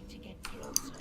to get closer.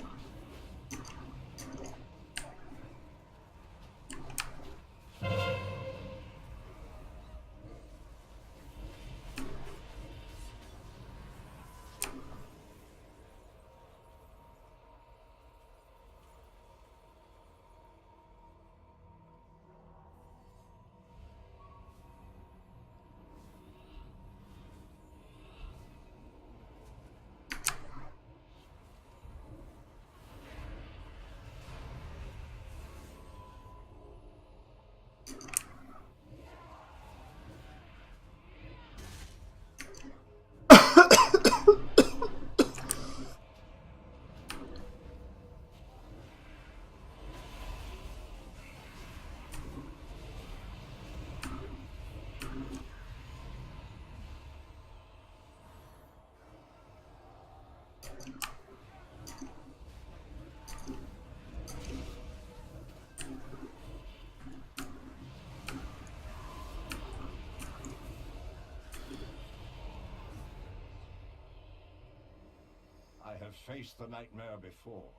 I have faced the nightmare before,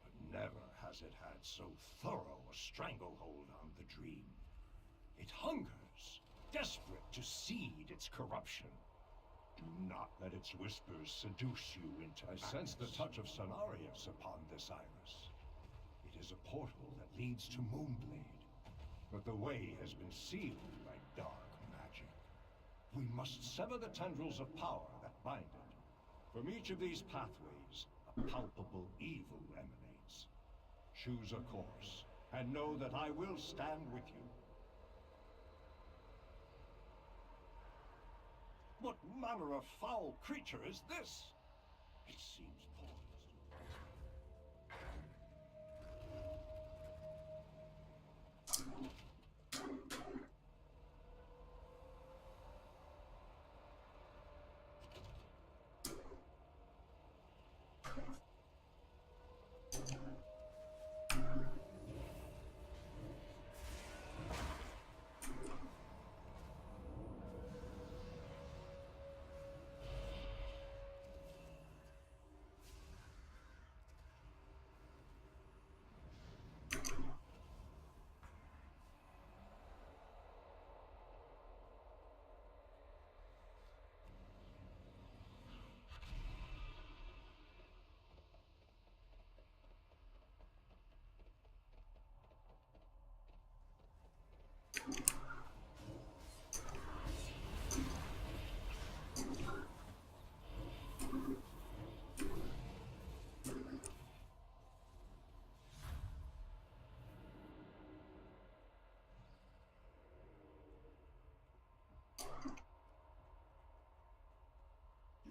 but never has it had so thorough a stranglehold on the dream. It hungers, desperate to seed its corruption. Do not let its whispers seduce you into I sense the touch of Cenarius upon this iris. It is a portal that leads to Moonblade, but the way has been sealed by dark magic. We must sever the tendrils of power that bind it. From each of these pathways, a palpable evil emanates. Choose a course, and know that I will stand with you. What manner of foul creature is this? It seems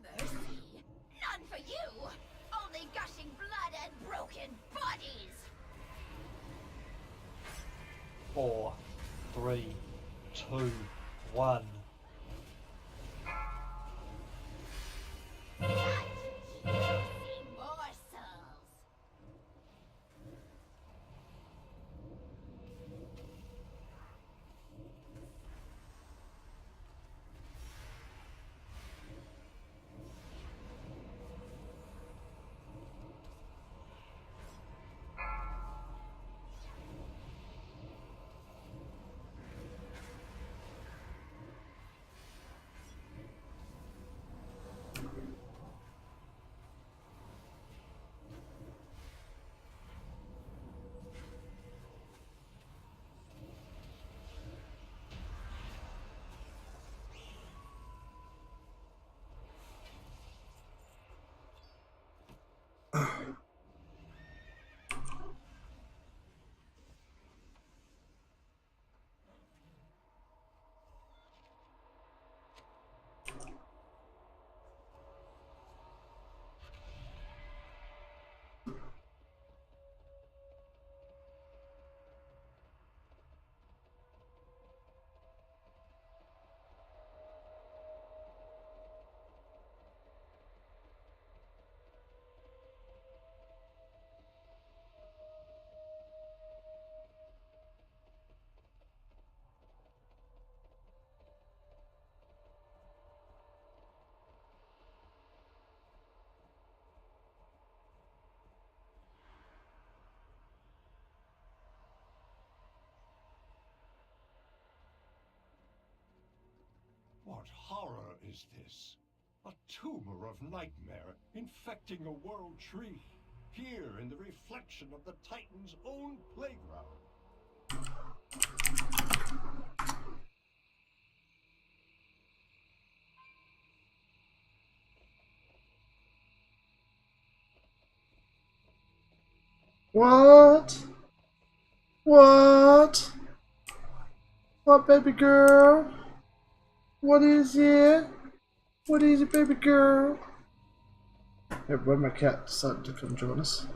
Mercy? None for you! Only gushing blood and broken bodies! 4, 3, 2, 1. Such juicy morsels! What horror is this? A tumor of nightmare infecting a world tree, here in the reflection of the Titan's own playground. What? What? What, baby girl? What is it? What is it, baby girl? Everybody, my cat decided to come join us.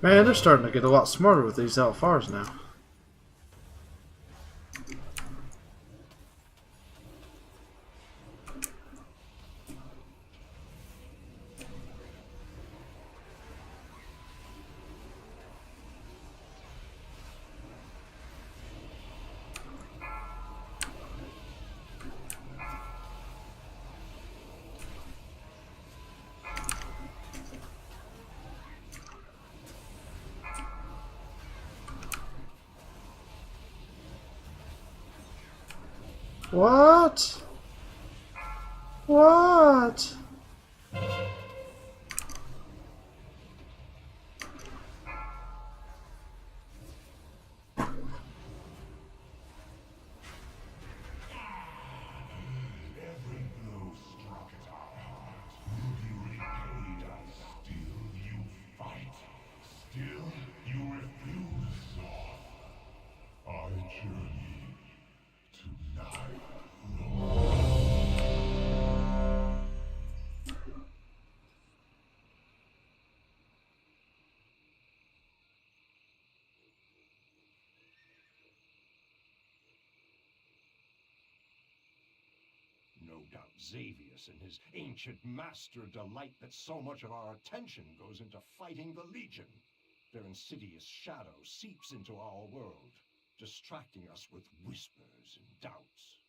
Man, they're starting to get a lot smarter with these LFRs now. What? What? No doubt Xavius and his ancient master delight that so much of our attention goes into fighting the Legion. Their insidious shadow seeps into our world, distracting us with whispers and doubts.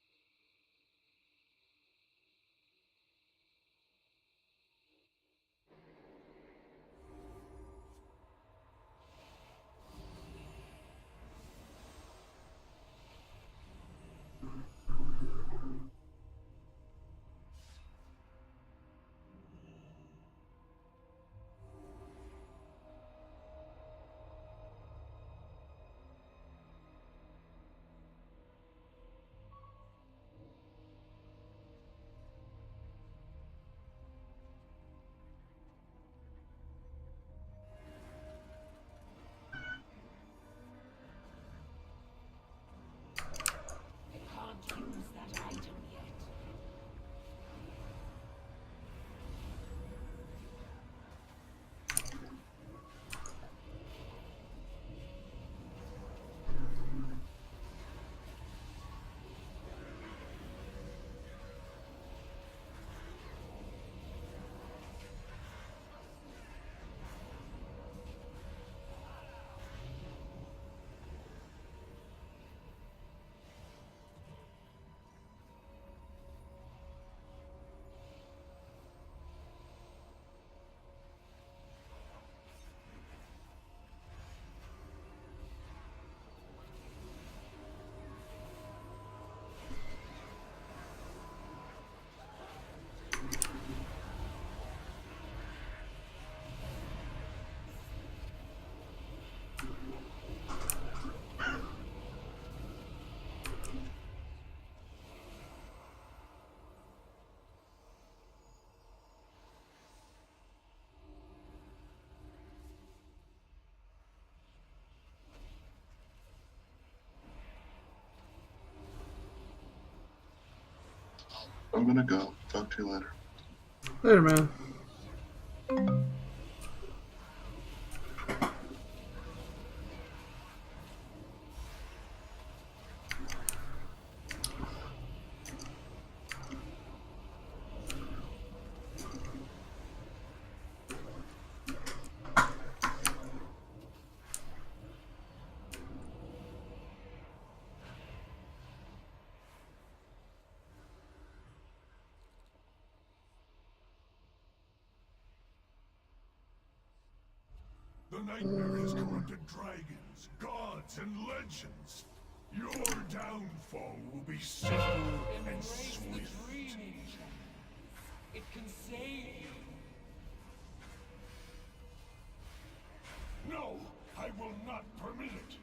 I'm gonna go. Talk to you later. Later, man. The nightmare has corrupted dragons, gods, and legends. Your downfall will be simple and swift. It can save you. No, I will not permit it.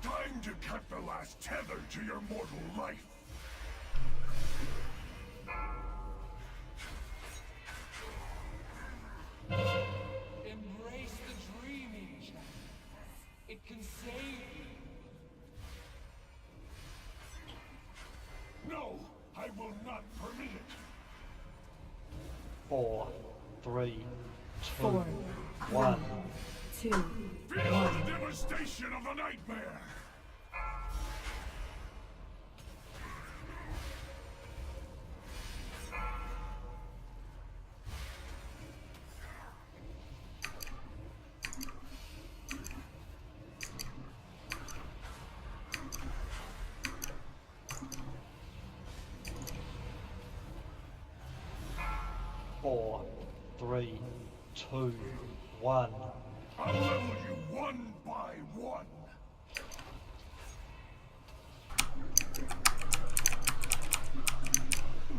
Time to cut the last tether to your mortal life. Embrace the dreaming, Jack. It can save you. No, I will not permit it. 4, 3, 2, 4, 1. 2, Feel the devastation of the nightmare. Four, 3, 2, 1. I'll level you one by one.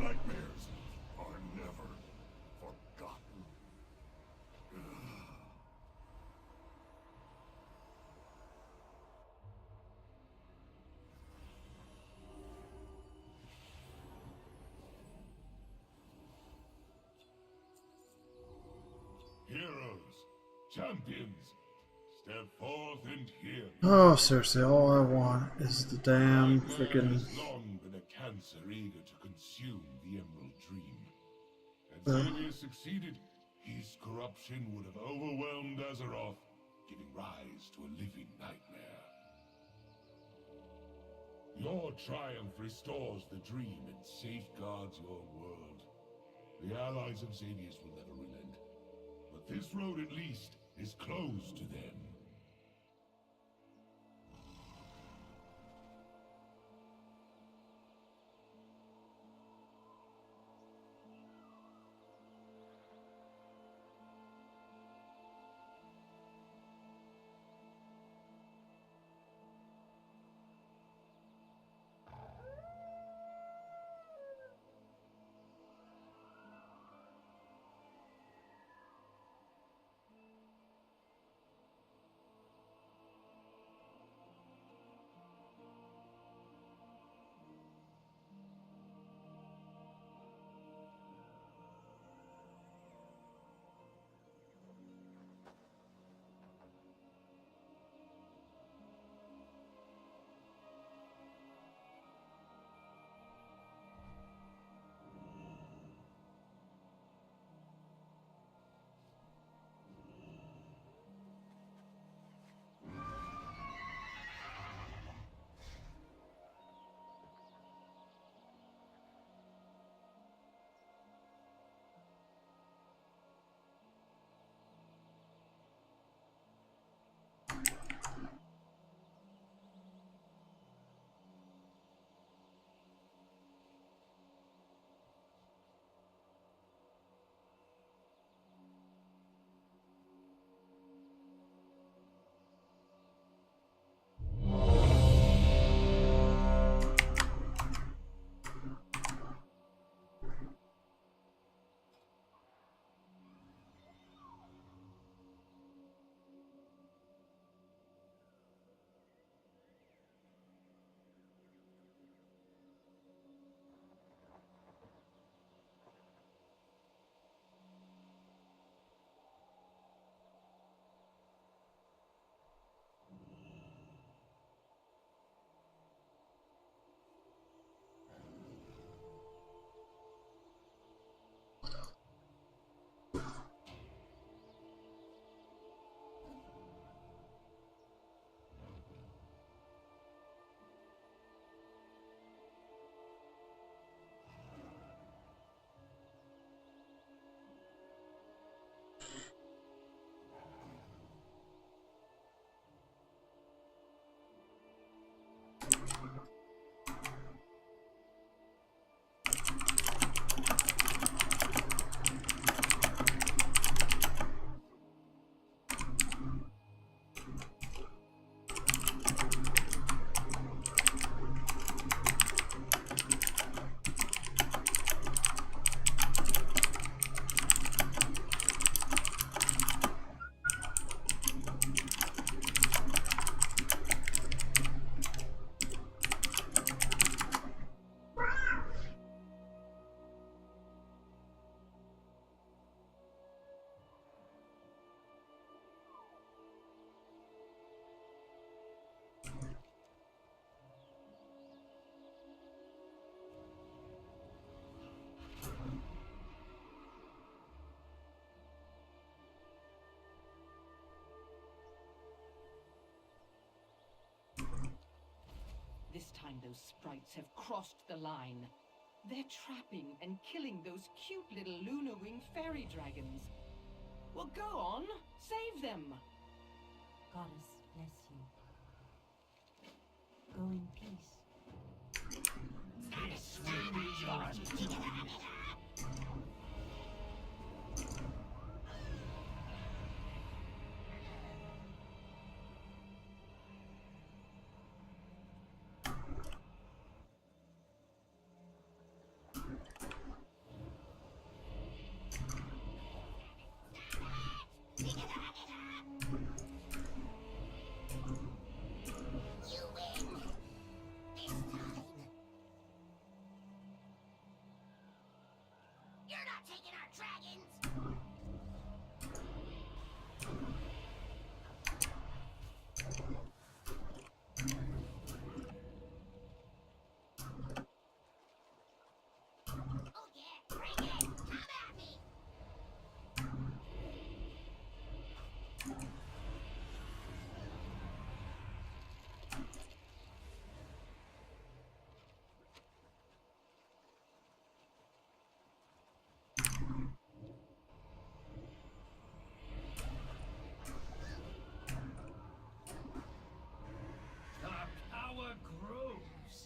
Nightmares are never forgotten. Heroes, champions, step forth and hear me. Oh, seriously, all I want is the damn freaking. Has long been a cancer eager to consume the Emerald Dream. Had Xavier succeeded, his corruption would have overwhelmed Azeroth, giving rise to a living nightmare. Your triumph restores the dream and safeguards your world. The allies of Xavier's will never relent, but this road at least is closed to them. those sprites have crossed the line. They're trapping and killing those cute little lunar wing fairy dragons. Well, go on, save them. Goddess bless you. Go in peace. This will be your undoing. You win! This time! You're not taking our dragons! Oh yeah, bring it! Come at me! Our power grows.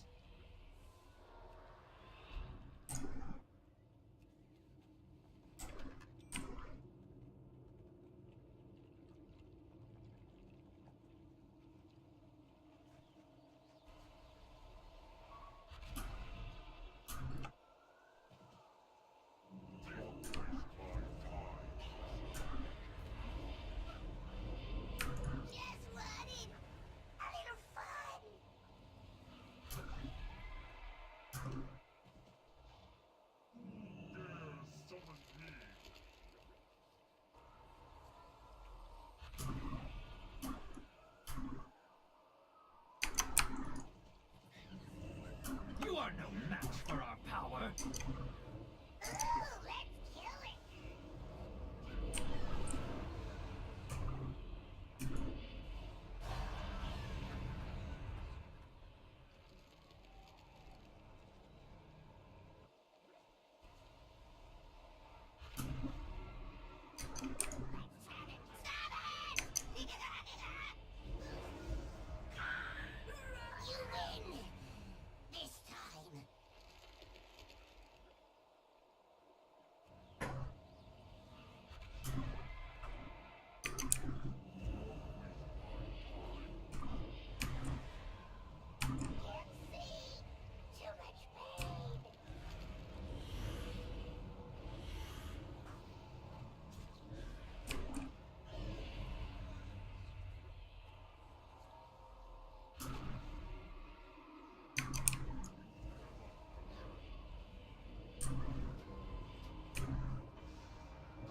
Just running! A little fun! You are no match for our power. Ooh, let's kill it! You win! This time! Can't see! Too much pain!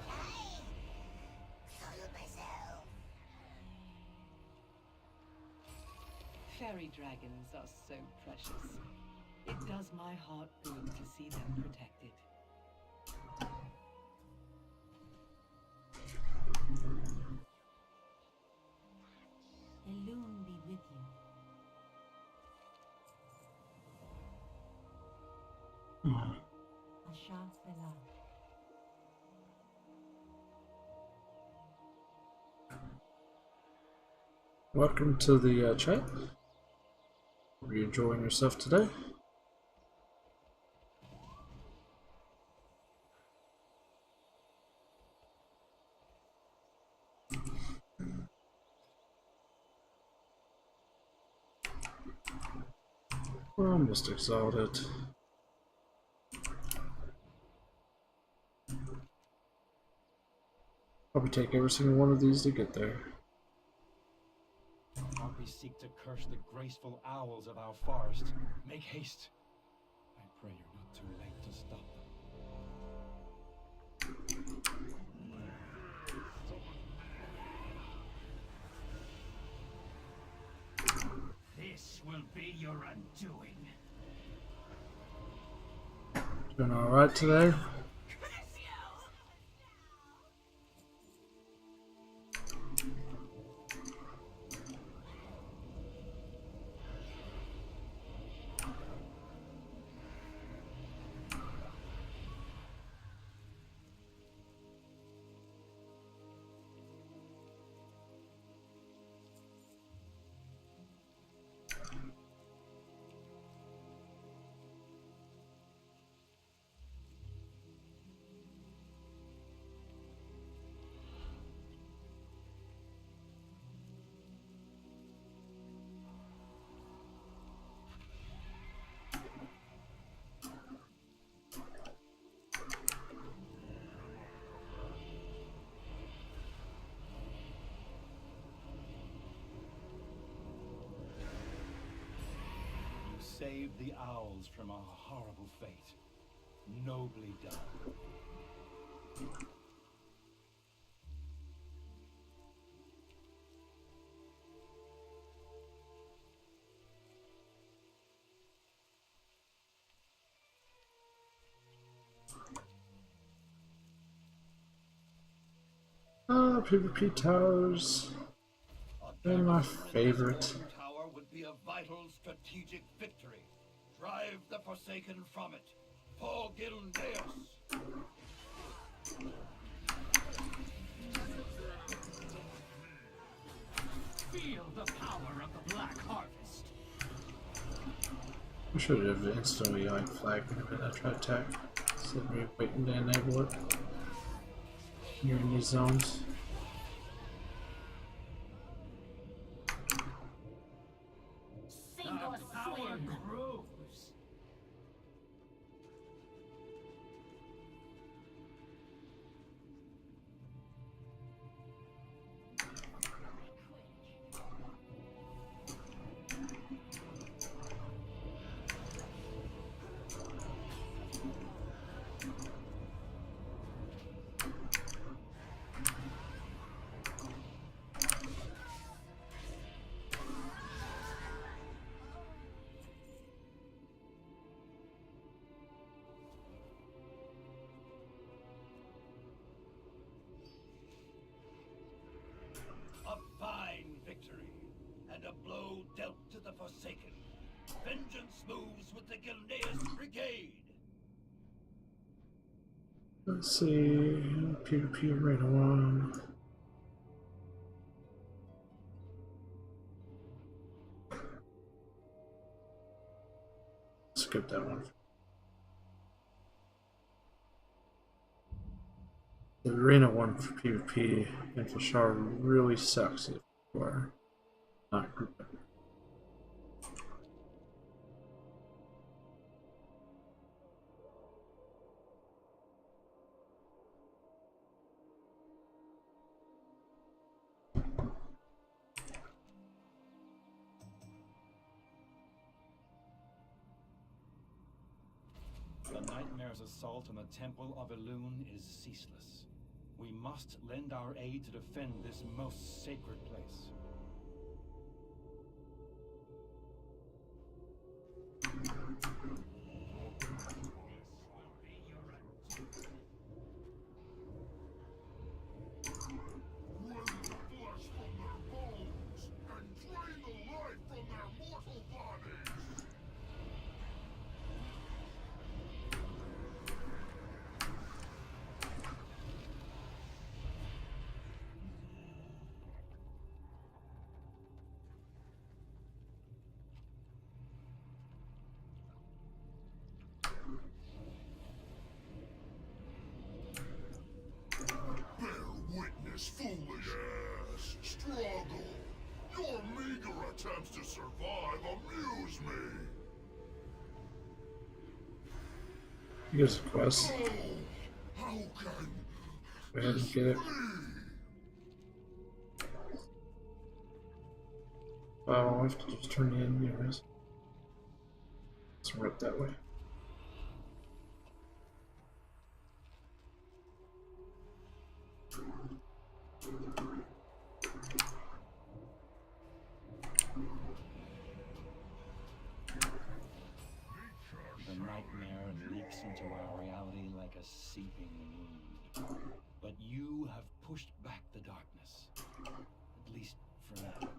I killed myself! Fairy dragons are so precious. It does my heart good to see them protected. Elune be with you. Asha Selah. Welcome to the chat. Are you enjoying yourself today? We're almost exalted. Probably take every single one of these to get there. Harpies seek to curse the graceful owls of our forest. Make haste. I pray you're not too late to stop them. This will be your undoing. Doing alright today? saved the owls from a horrible fate. Nobly done. Ah, PvP towers. They're my favorite. Tower would be a vital strategic victory. Drive the Forsaken from it. For Gilneas. Feel the power of the Black Harvest. I should have instantly like flagged whenever I try to attack. Instead of me waiting to enable it. You're in these zones. Sink or swim. Grows. A fine victory, and a blow dealt to the Forsaken. Vengeance moves with the Gilneas Brigade. Let's see. PvP right along. Skip that one. The arena one for PvP and for Shar really sucks if you are not grouping. The Nightmare's assault on the Temple of Elune is ceaseless. We must lend our aid to defend this most sacred place. Foolish. Yes, struggle. Your meager attempts to survive amuse me. Here's a quest. Oh, how can Go ahead and get it. Oh, I'll have to just turn it in anyways. Let's rip that way. The Nightmare leaks into our reality like a seeping wound. But you have pushed back the darkness. At least for now.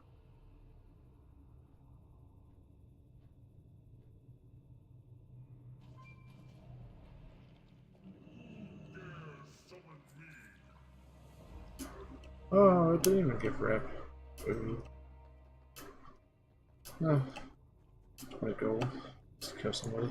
Oh, I didn't even get rep. Ooh. Oh. Let it go. Let's kill somebody.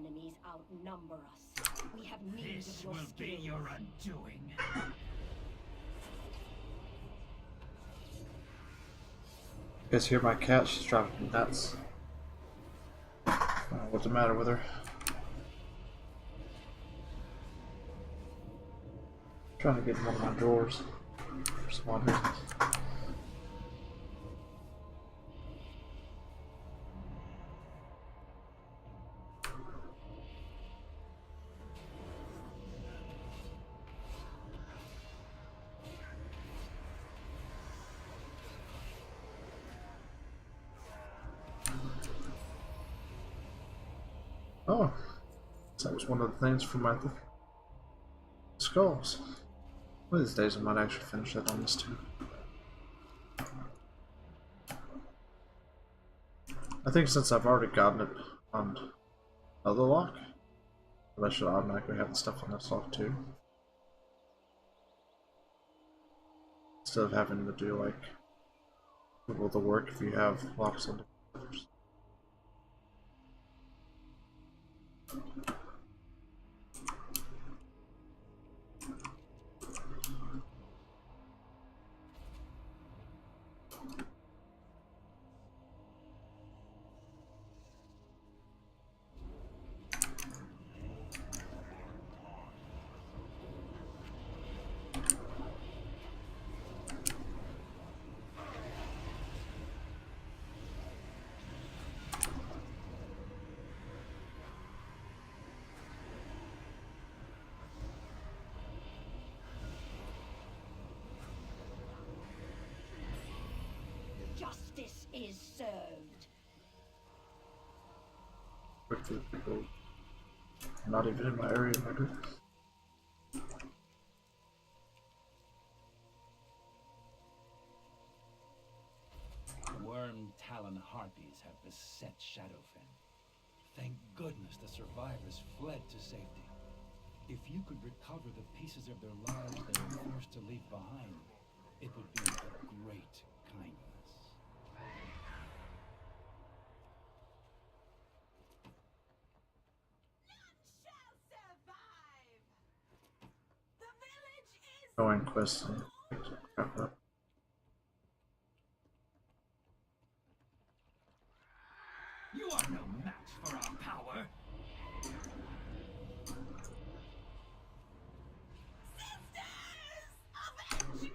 enemies outnumber us. We have need This of your will be skills. your undoing. You guys hear my cat? She's driving me nuts. I don't know what's the matter with her. Trying to get in one of my drawers for some odd reason. Oh, so that was one of the things from my skulls. One of these days I might actually finish that on this too. I think since I've already gotten it on other lock, I should automatically have the stuff on this lock too. Instead of having to do like all the work if you have locks on others. Justice is served. Quick for the people not even in my area, maybe. Worm talon harpies have beset Shadowfen. Thank goodness the survivors fled to safety. If you could recover the pieces of their lives they were forced to leave behind, it would be a great kindness. Going quests and crap up. You are no match for our power. Avenge me!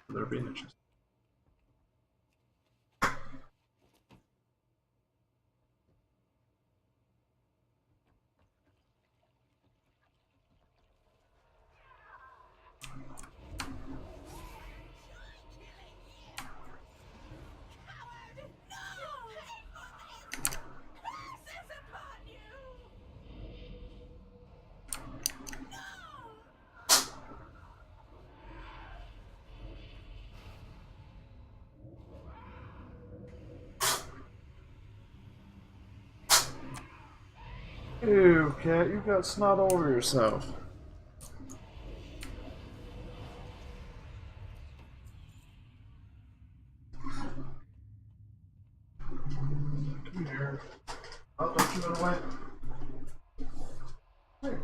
There be an interest. Ew, cat, you got snot all over yourself. Come here. Oh, don't you run away. Here.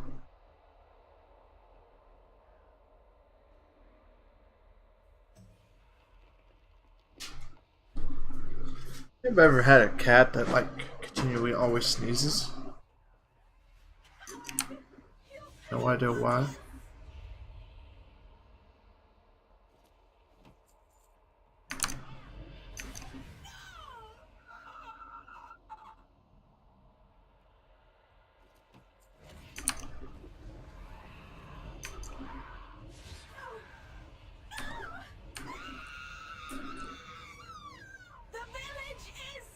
Have you ever had a cat that like continually always sneezes? No idea why. The village is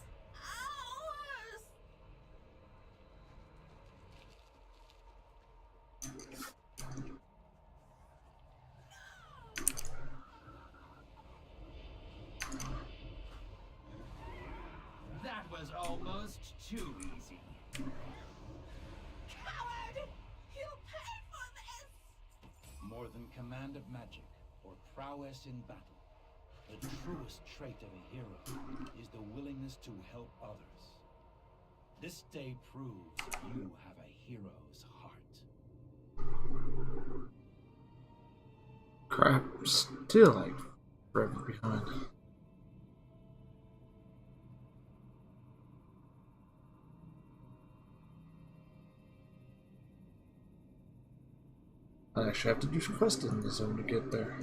ours! That was almost too easy. Coward! You'll pay for this! More than command of magic or prowess in battle, The truest trait of a hero is the willingness to help others. This day proves you have a hero's heart. Crap, still like forever behind. I actually have to do some quests in the zone to get there.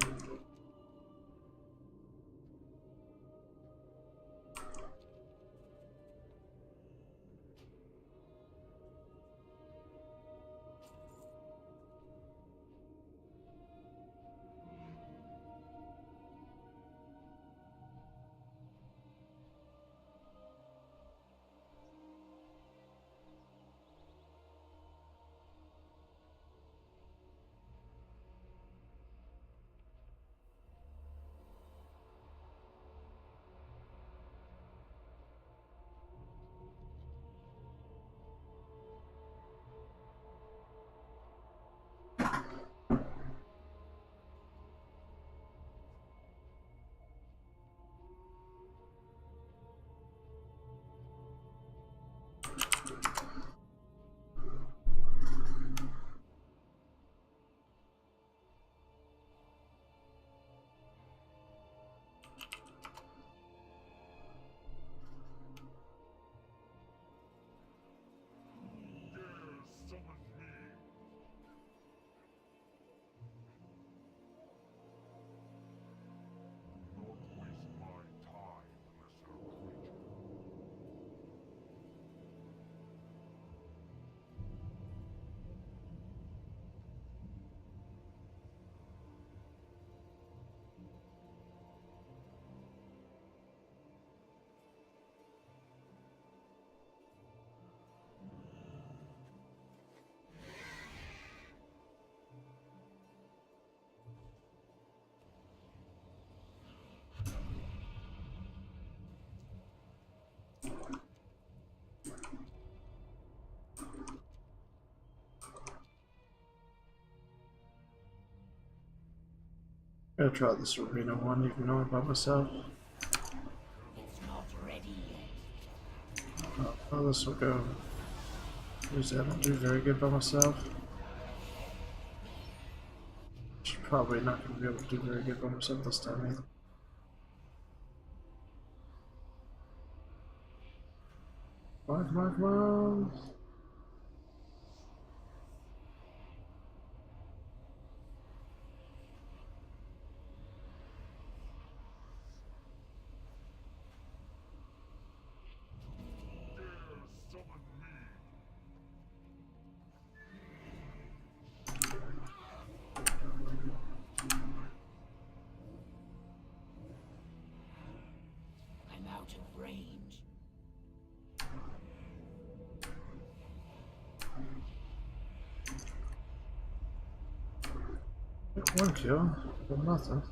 I'm gonna try this arena one, even though I'm by myself. It's not ready yet. Oh, this will go. Usually I don't do very good by myself. Probably not gonna be able to do very good by myself this time either. Come on, come on. I'm out of range. One kill, but nothing.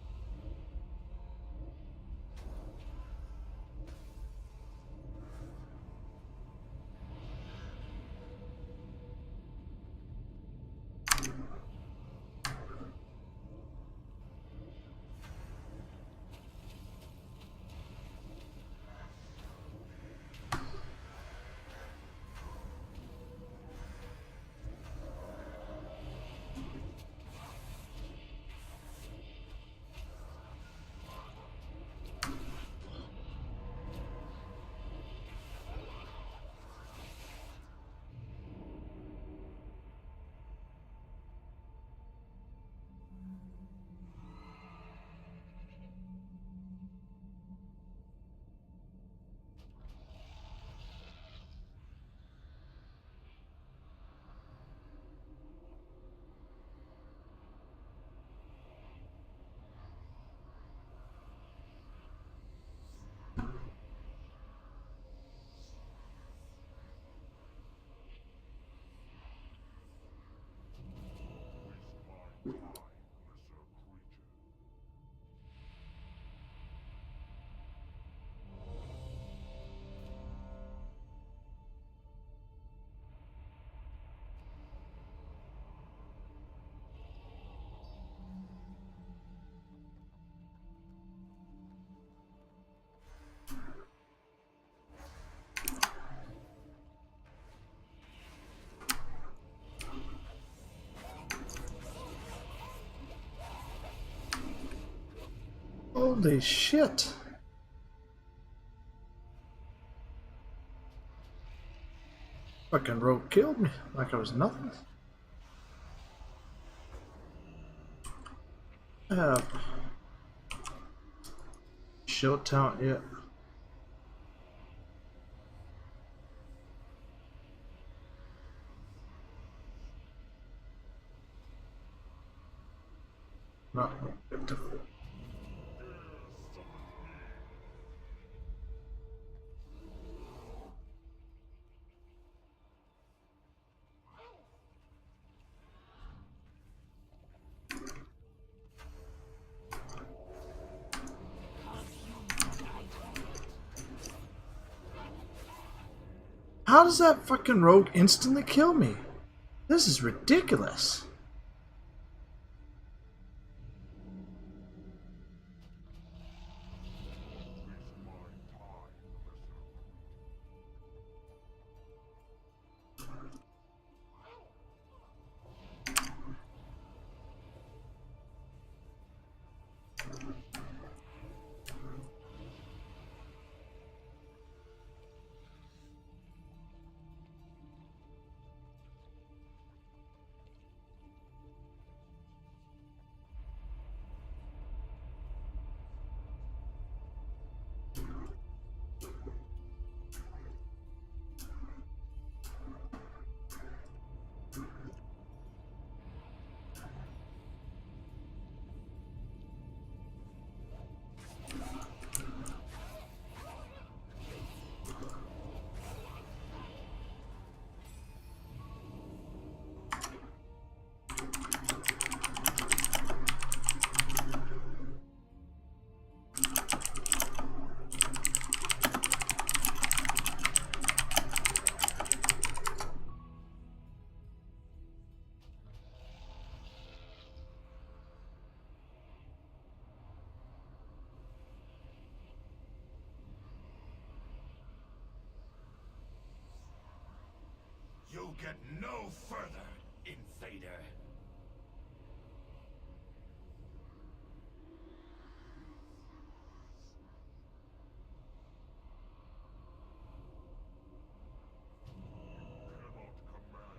Holy shit. Fucking rogue killed me like I was nothing. I have shield talent yet. Not difficult. How does that fucking rogue instantly kill me? This is ridiculous. You'll get no further, invader. Cannot command.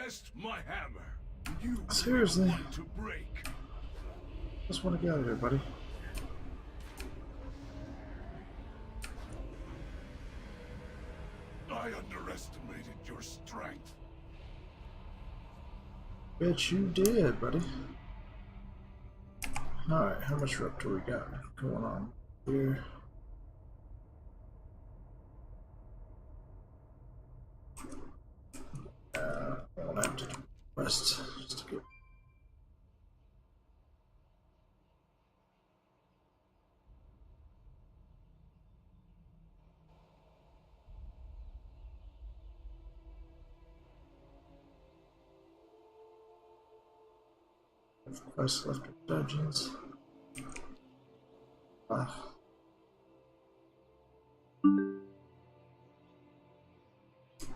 Test my hammer. You Seriously? want to break. Just want to get out of here, buddy. I underestimated your strength. Bet you did, buddy. Alright, how much rep do we got going on here? I'll have to do rest just to get. Quest left of dungeons. Ah.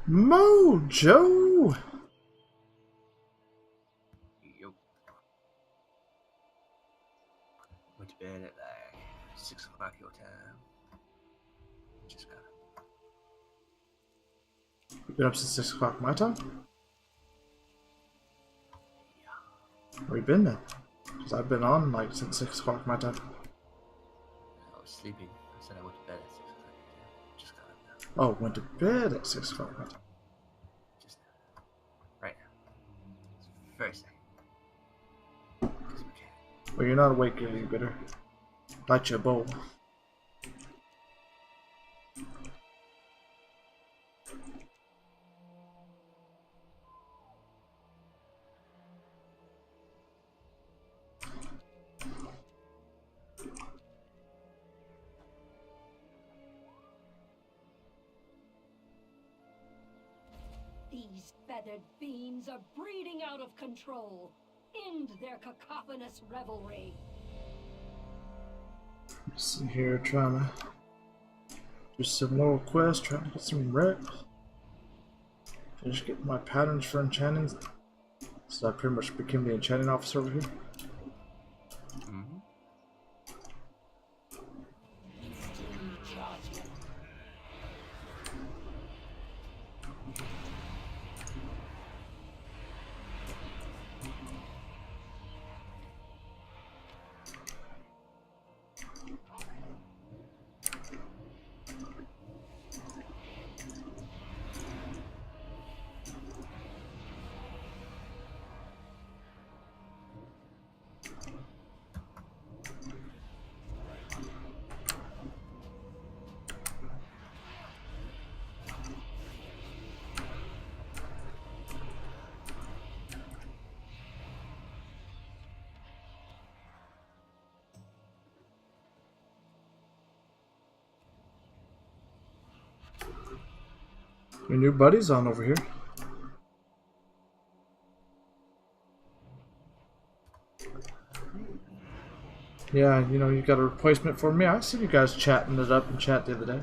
Mojo! Yup. Went to bed at like 6 o'clock your time. Just got up. You've been up since 6 o'clock my time? Yeah. Where you been then? Because I've been on like since 6 o'clock my time. I was sleeping. I said I went to bed at 6 o'clock your time. Just got up now. Oh, went to bed at 6 o'clock my time. Just now. Right now. It's very second. Because we can. Well, you're not awake yet, you better light your bowl. These feathered fiends are breeding out of control. End their cacophonous revelry. Just here trying to do some little quests, trying to get some reps. Just get my patterns for enchanting. So I pretty much became the enchanting officer over here. Mm-hmm. Your new buddy's on over here. Yeah, you know, you got a replacement for me. I seen you guys chatting it up in chat the other day.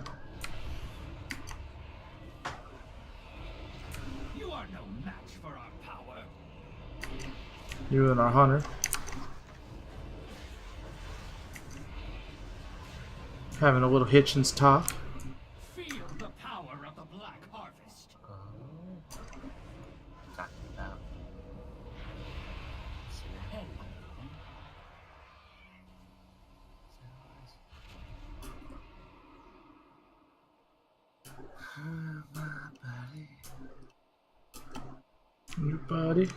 You are no match for our power. You and our hunter. Having a little Hitchens talk. Feel the power of the Black Harvest. Talking about. New buddy.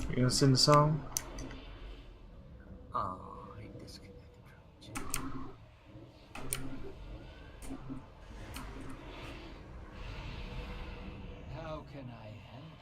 You gonna sing the song? Oh, he disconnected from the chat. How can I help?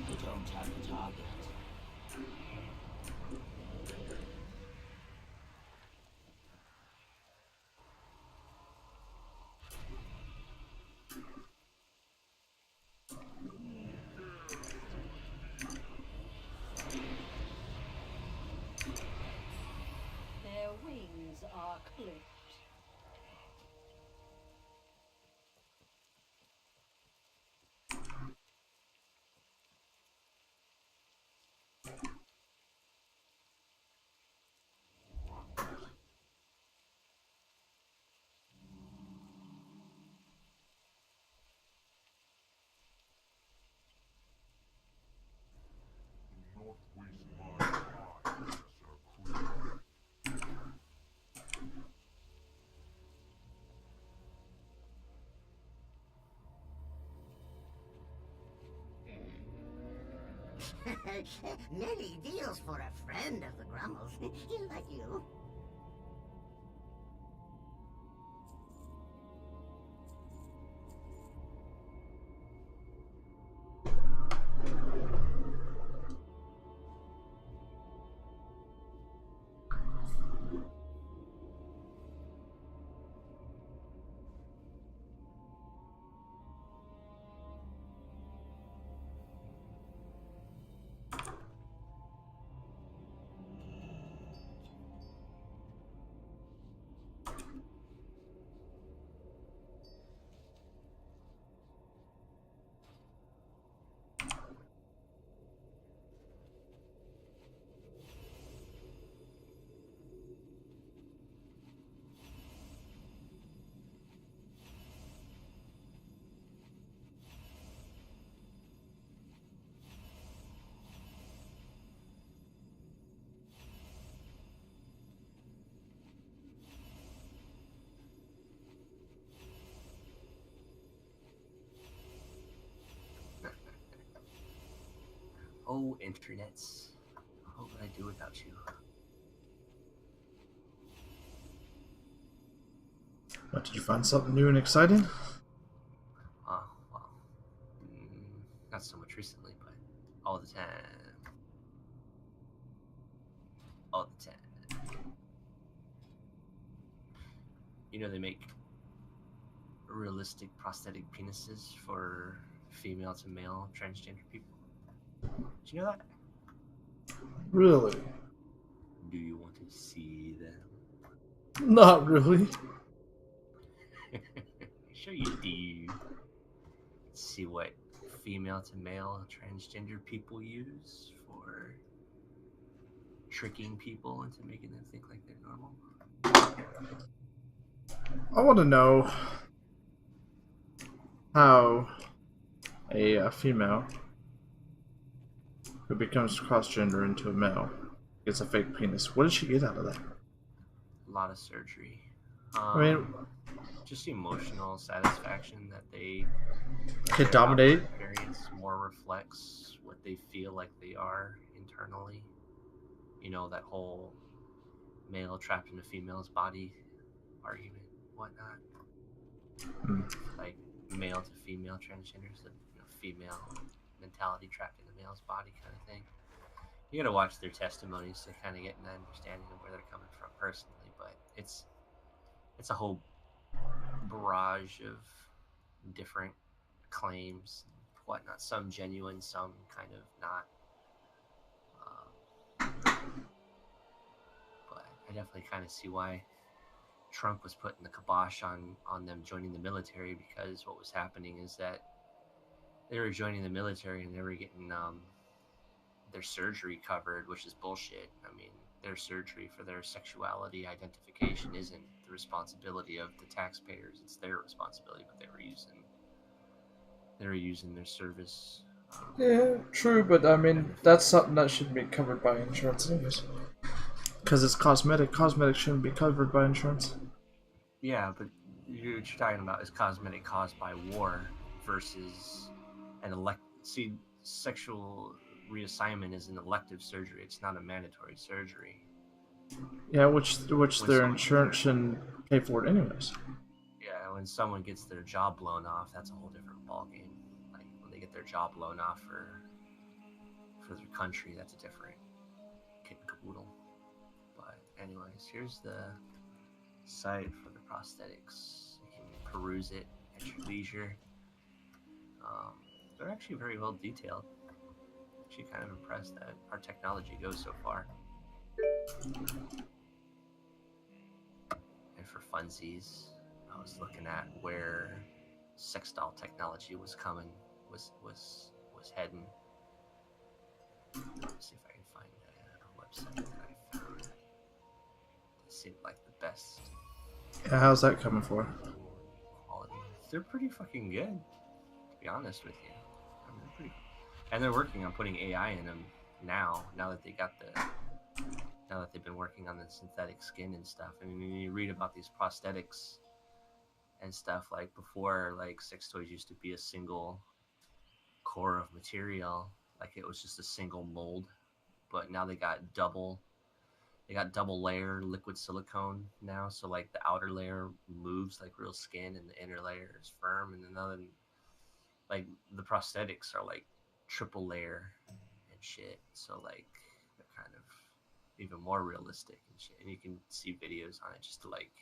You don't have a target. Their wings are clipped. Not waste my time, Lesser Queen. Many deals for a friend of the Grummles. He'll let you. Oh, internets. What would I do without you? What, did you find something new and exciting? Well, not so much recently, but all the time. All the time. You know, they make realistic prosthetic penises for female to male transgender people. Did you know that? Really? Do you want to see them? Not really. Sure you do. See what female to male transgender people use for tricking people into making them think like they're normal. I want to know how a female who becomes cross-gender into a male gets a fake penis. What did she get out of that? A lot of surgery. I mean, Just emotional satisfaction that they can their dominate. outward appearance more reflects what they feel like they are internally. You know, that whole male trapped in a female's body argument, whatnot. Hmm. Like male to female transgenders, the female mentality trapped in a male's body kind of thing. You gotta watch their testimonies to kind of get an understanding of where they're coming from personally, but it's a whole barrage of different claims, whatnot. Some genuine, some kind of not. But I definitely kind of see why Trump was putting the kibosh on them joining the military, because what was happening is that they were joining the military and they were getting their surgery covered, which is bullshit. I mean, their surgery for their sexuality identification isn't the responsibility of the taxpayers; it's their responsibility. But they were using their service. Yeah, true, but I mean, that's something that should be covered by insurance anyways. Because it's cosmetic. Cosmetic shouldn't be covered by insurance. Yeah, but what you're talking about is cosmetic caused by war versus an See, sexual reassignment is an elective surgery. It's not a mandatory surgery. Yeah, which When their someone- insurance shouldn't pay for it anyways. Yeah, when someone gets their jaw blown off, that's a whole different ballgame. Like when they get their jaw blown off for their country, that's a different kit and caboodle. But anyways, here's the site for the prosthetics. You can peruse it at your leisure. They're actually very well detailed. Actually kind of impressed that our technology goes so far. And for funsies, I was looking at where sex doll technology was coming, was heading. Let's see if I can find a website that I found. They seemed like the best Yeah, how's that coming for? quality. They're pretty fucking good, to be honest with you. I mean, they're pretty, and they're working on putting AI in them now. Now that they've been working on the synthetic skin and stuff. I mean, you read about these prosthetics and stuff, like before, like sex toys used to be a single core of material, like it was just a single mold. But now they got double layer liquid silicone now, so like the outer layer moves like real skin and the inner layer is firm, and then like the prosthetics are like triple layer and shit, so like they're kind of even more realistic and shit, and you can see videos on it just to like,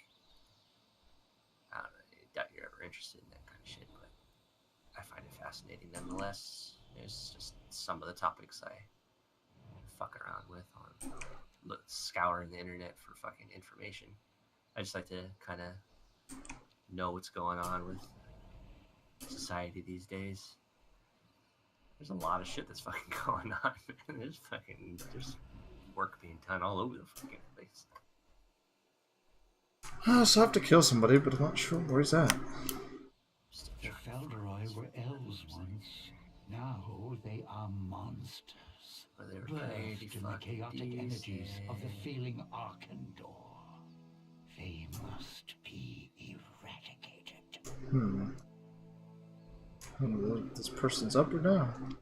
I don't know, I doubt you're ever interested in that kind of shit, but I find it fascinating nonetheless. It's just some of the topics I fuck around with on scouring the internet for fucking information. I just like to kind of know what's going on with society these days. There's a lot of shit that's fucking going on, man. There's work being done all over the fucking place. So I have to kill somebody, but I'm not sure where he's at. The Felderoi were elves once. Now they are monsters. But they were Birthed pretty in the fucking chaotic energies of the decent. failing Arkandor. They must be eradicated. I don't know if this person's up or down.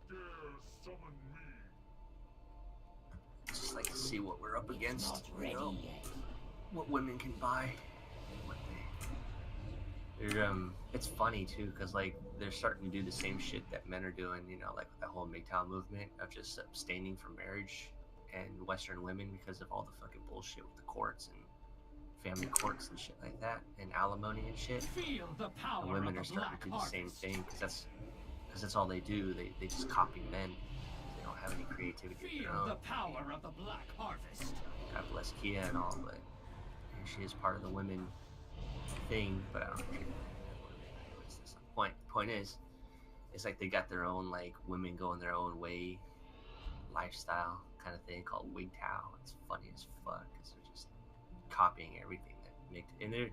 Dare summon me. Just like to see what we're up against. Not You ready know? yet. what women can buy. What it's funny too, because like they're starting to do the same shit that men are doing, you know, like the whole MGTOW movement of just abstaining from marriage and Western women because of all the fucking bullshit with the courts and family courts and shit like that, and alimony and shit. Feel the power And women of are the starting to black do the same harvest. thing because that's all they do. They just copy men. They don't have any creativity of their Feel own. the power of the black harvest. God bless Kia and all, but she is part of the women thing. But I don't think anyways, that's not the point. The point is, it's like they got their own like women going their own way lifestyle kind of thing called WGTOW. It's funny as fuck because they're just copying everything that make, and they're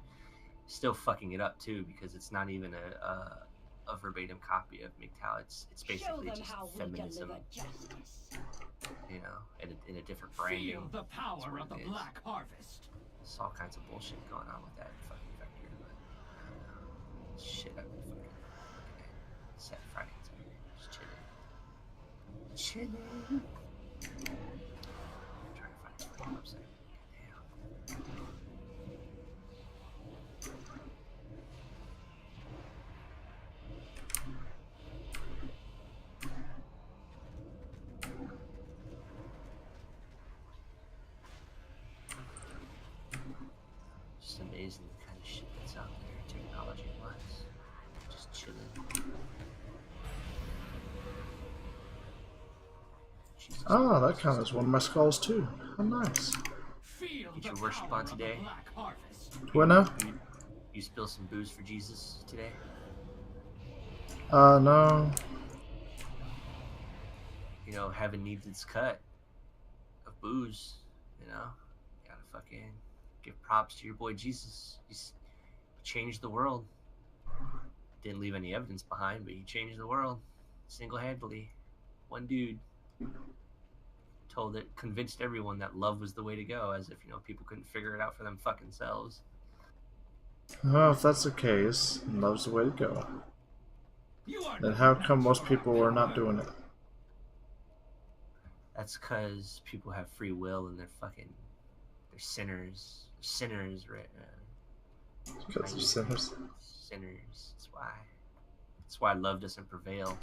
still fucking it up too because it's not even a verbatim copy of MGTOW. It's basically just feminism, you know, in a different branding. Feel the power of the black harvest. There's all kinds of bullshit going on with that fucking vector, but I don't know. Shit, I've been fucking looking at set Friday and Saturday, just chilling. I'm trying to find this fucking website. Damn. Just amazing the kind of shit that's out there, technology-wise. Just chilling. Jesus Ah, that Christ. counts as one of my skulls too. How nice. Feel Get the your worship power on of the today. black harvest. Bueno? You spill some booze for Jesus today? No. You know, heaven needs its cut of booze, you know? Gotta fucking give props to your boy Jesus. He changed the world. Didn't leave any evidence behind, but he changed the world single-handedly. One dude convinced everyone that love was the way to go, as if, you know, people couldn't figure it out for them fucking selves. Well, if that's the case, love's the way to go. You are Then how come most people are not doing it? That's because people have free will and they're sinners. They're sinners, right? Because they're sinners. Sinners. That's why love doesn't prevail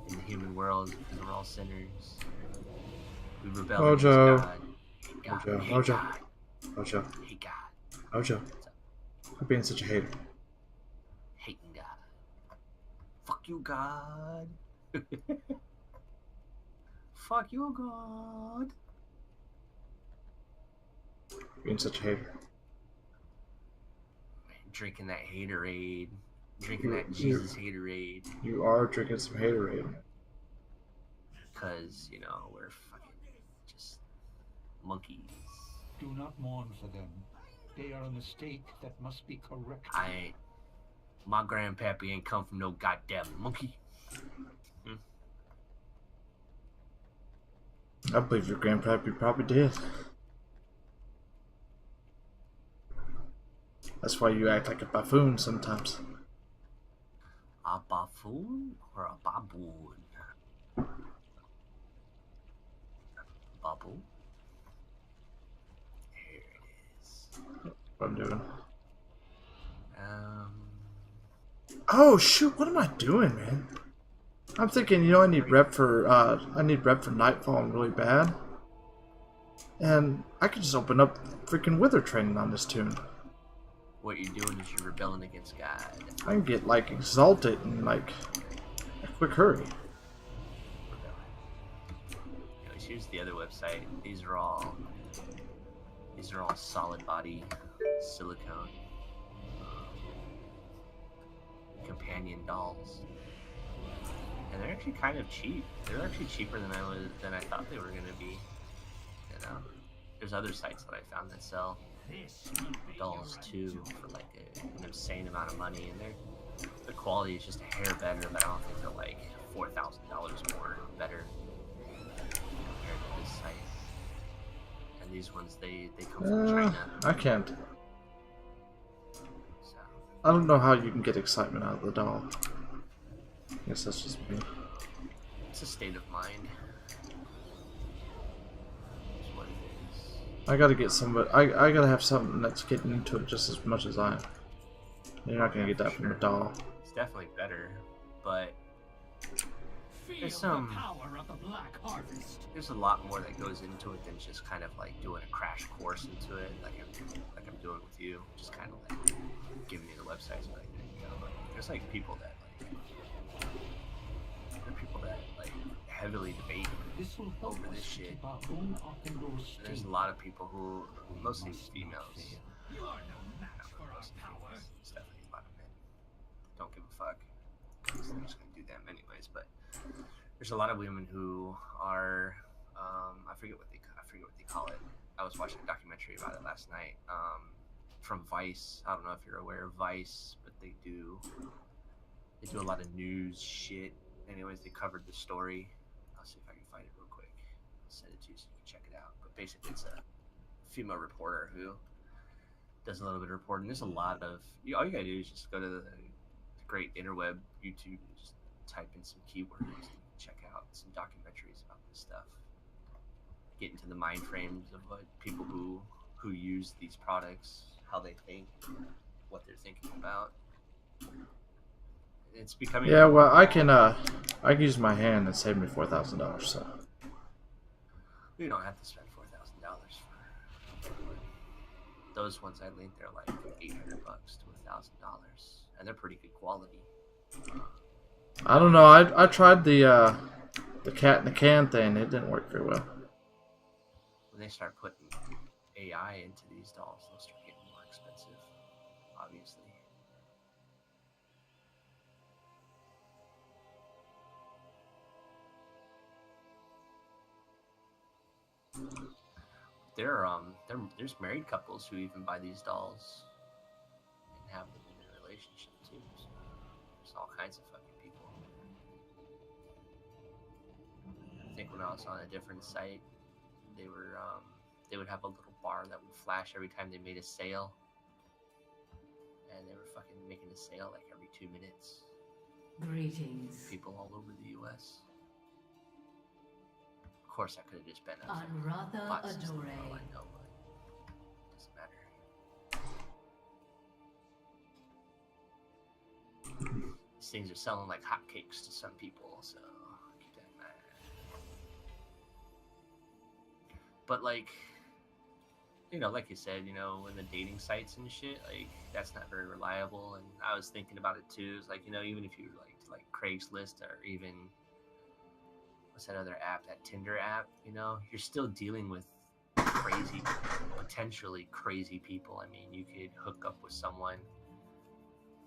in the human world, because we're all sinners. We rebel against Mojo. God. Hate God. Mojo. Hate Mojo. God. Mojo. Hate God. Mojo. Quit being such a hater. Hating God. Fuck you, God. Fuck you, God. Being such a hater. Drinking that haterade. Drinking that Jesus haterade. You are drinking some haterade. Because, you know, we're fucking just monkeys. Do not mourn for them. They are a mistake that must be corrected. My grandpappy ain't come from no goddamn monkey. I believe your grandpappy probably did. That's why you act like a buffoon sometimes. A buffoon or a baboon? Bubble. Here it is. What I'm doing. Oh shoot! What am I doing, man? I'm thinking, you know, I need rep for Nightfall really bad, and I could just open up freaking Wither training on this tune. What you're doing is you're rebelling against God. I can get like exalted in like a quick hurry. Anyways, here's the other website. These are all solid body silicone companion dolls, and they're actually kind of cheap. They're actually cheaper than I thought they were gonna be. You know, there's other sites that I found that sell dolls too for like an insane amount of money, and the quality is just a hair better, but I don't think they're like $4,000 more better compared to this site. And these ones, they come from China. I can't. So I don't know how you can get excitement out of the doll. I guess that's just me. it's a state of mind. That's what it is. I gotta get somebody. I gotta have something that's getting into it just as much as I am. You're not gonna get that from a doll. It's definitely better, but Feel there's the power of the Black Harvest. there's a lot more that goes into it than just kind of like doing a crash course into it, like I'm doing with you, just kind of like giving you the websites. Like, you know, like, there's like people that like heavily debate This will help over this us shit. keep our own Arkandor There's state. a lot of people who mostly must not females. fail. You are no match for our Mostly power. females. It's definitely a lot of men. Don't give a fuck. 'Cause they're just gonna do them anyways. But there's a lot of women who are, I forget what they call it. I was watching a documentary about it last night. From Vice. I don't know if you're aware of Vice, but they do a lot of news shit. Anyways, they covered the story. I'll see if I can find it real quick. I'll send it to you so you can check it out. But basically, it's a female reporter who does a little bit of reporting. There's a lot of all you gotta do is just go to the great interweb, YouTube, and just type in some keywords and check out some documentaries about this stuff. Get into the mind frames of what people who use these products, how they think, what they're thinking about. It's becoming Yeah, well, I can use my hand and save me $4,000. So we don't have to spend $4,000 for those ones. I think they're like $800 to $1,000, and they're pretty good quality. I don't know. I tried the cat in the can thing. It didn't work very well. When they start putting AI into these dolls, they'll start getting more expensive, obviously. There's married couples who even buy these dolls and have them in a relationship too. So there's all kinds of fucking people. I think when I was on a different site, they would have a little bar that would flash every time they made a sale, and they were fucking making a sale like every 2 minutes. Greetings. People all over the U.S. Of course, that could have just been a Anratha bot system, Adore. for all I know, but it doesn't matter. These things are selling like hotcakes to some people, so keep that in mind. But like, you know, like you said, you know, in the dating sites and shit, like that's not very reliable. And I was thinking about it too. It's like, you know, even if you like Craigslist or even what's that other app, that Tinder app, you know, you're still dealing with crazy, potentially crazy people. I mean, you could hook up with someone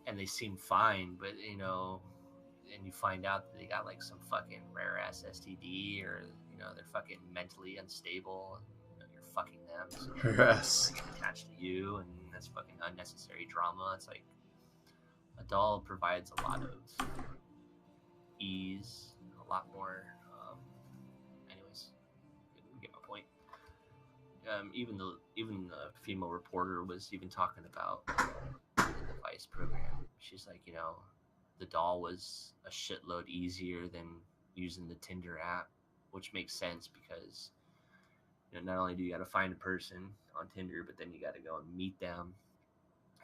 and they seem fine, but you know, and you find out that they got like some fucking rare ass STD, or you know, they're fucking mentally unstable, and you know, you're fucking them, so Yes. they're attached to you, and that's fucking unnecessary drama. It's like a doll provides a lot of ease, a lot more. Anyways, you get my point. Even the female reporter was even talking about the device program. She's like, you know, the doll was a shitload easier than using the Tinder app, which makes sense because, you know, not only do you got to find a person on Tinder, but then you got to go and meet them,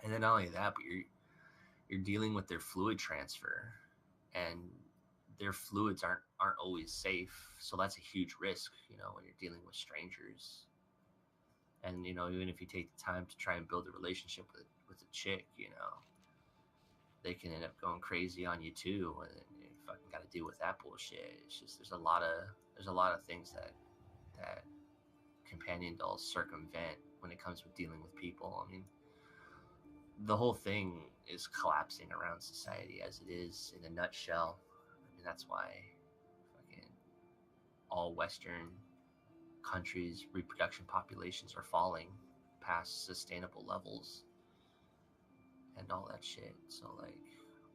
and then not only that, but you're dealing with their fluid transfer, and their fluids aren't always safe, so that's a huge risk, you know, when you're dealing with strangers. And you know, even if you take the time to try and build a relationship with a chick, you know, they can end up going crazy on you too, and you fucking got to deal with that bullshit. It's just there's a lot of things that companion dolls circumvent when it comes with dealing with people. I mean, the whole thing is collapsing around society as it is in a nutshell. I mean, that's why fucking all Western countries' reproduction populations are falling past sustainable levels and all that shit. So like,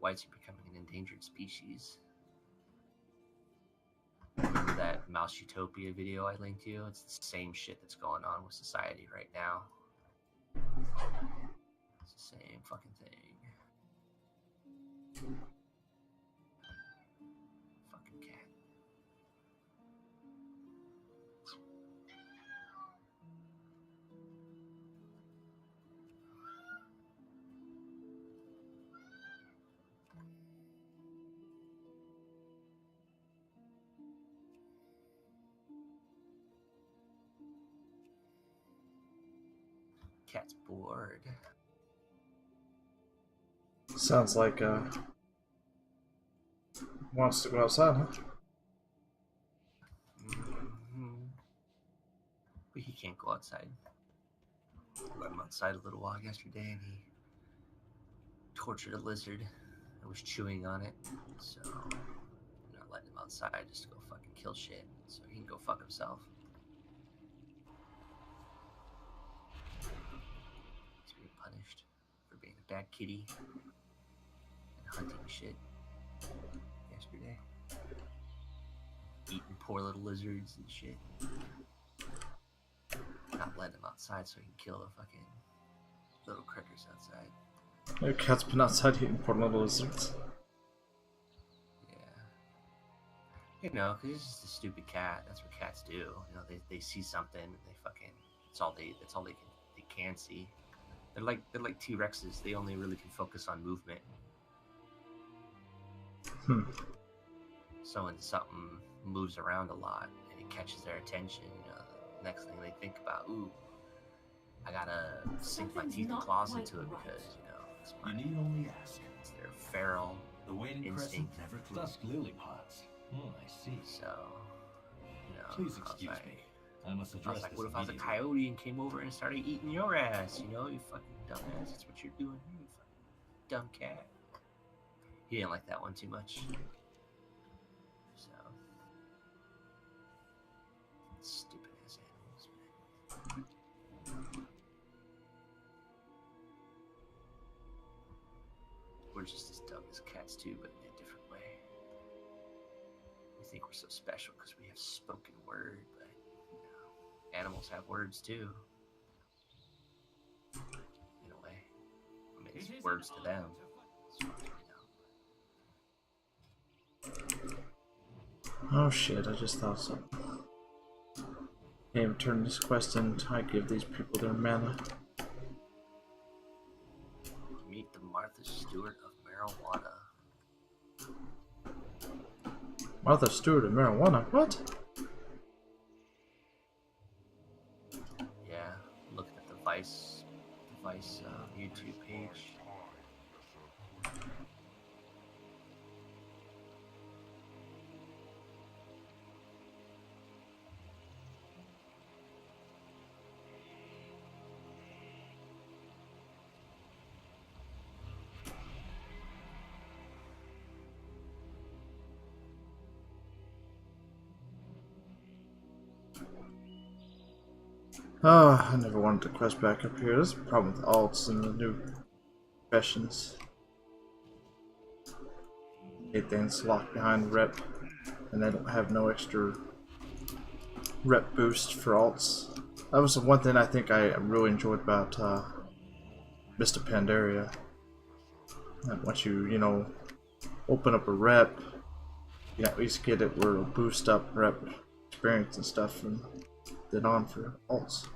whites are becoming an endangered species. Remember that Mouse Utopia video I linked you? It's the same shit that's going on with society right now. It's the same fucking thing. Fucking cat. Cat's bored. Sounds like wants to go outside, huh? Mm-hmm. But he can't go outside. Let him outside a little while yesterday, and he tortured a lizard and was chewing on it. So I'm not letting him outside just to go fucking kill shit, so he can go fuck himself. He's being punished for being a bad kitty and hunting shit yesterday. Eating poor little lizards and shit. Not letting him outside so he can kill the fucking little critters outside. Your cat's been outside eating poor little lizards. Yeah. You know, because it's just a stupid cat. That's what cats do. You know, they see something and they fucking that's all they can see. They're like T-Rexes. They only really can focus on movement. So when something moves around a lot and it catches their attention, you know, the next thing they think about, ooh, I gotta sink my teeth and claws into it because, you know, it's You need only ask. it's their feral The waiting crescent instinct. never dusk lily pods. I see. So, you know, Please I was excuse like, me. I must I address was like, this what if I was a immediately. coyote and came over and started eating your ass? You know, you fucking dumbass. That's what you're doing here, you fucking dumb cat. He didn't like that one too much. So, stupid ass animals, man. We're just as dumb as cats too, but in a different way. We think we're so special because we have spoken word, but you know, animals have words too. In a way, I mean, it's words to them. As far as we know. Oh shit, I just thought so. Can't even turn this quest in until I give these people their mana. Meet the Martha Stewart of marijuana. Martha Stewart of marijuana? What? Yeah, looking at the Vice YouTube page. Oh, I never wanted to quest back up here. There's a problem with alts and the new professions. Hate things locked behind rep, and they don't have no extra rep boost for alts. That was the one thing I think I really enjoyed about Mr. Pandaria. And once you know, open up a rep, you at least get it where it'll boost up rep experience and stuff, and then on for alts.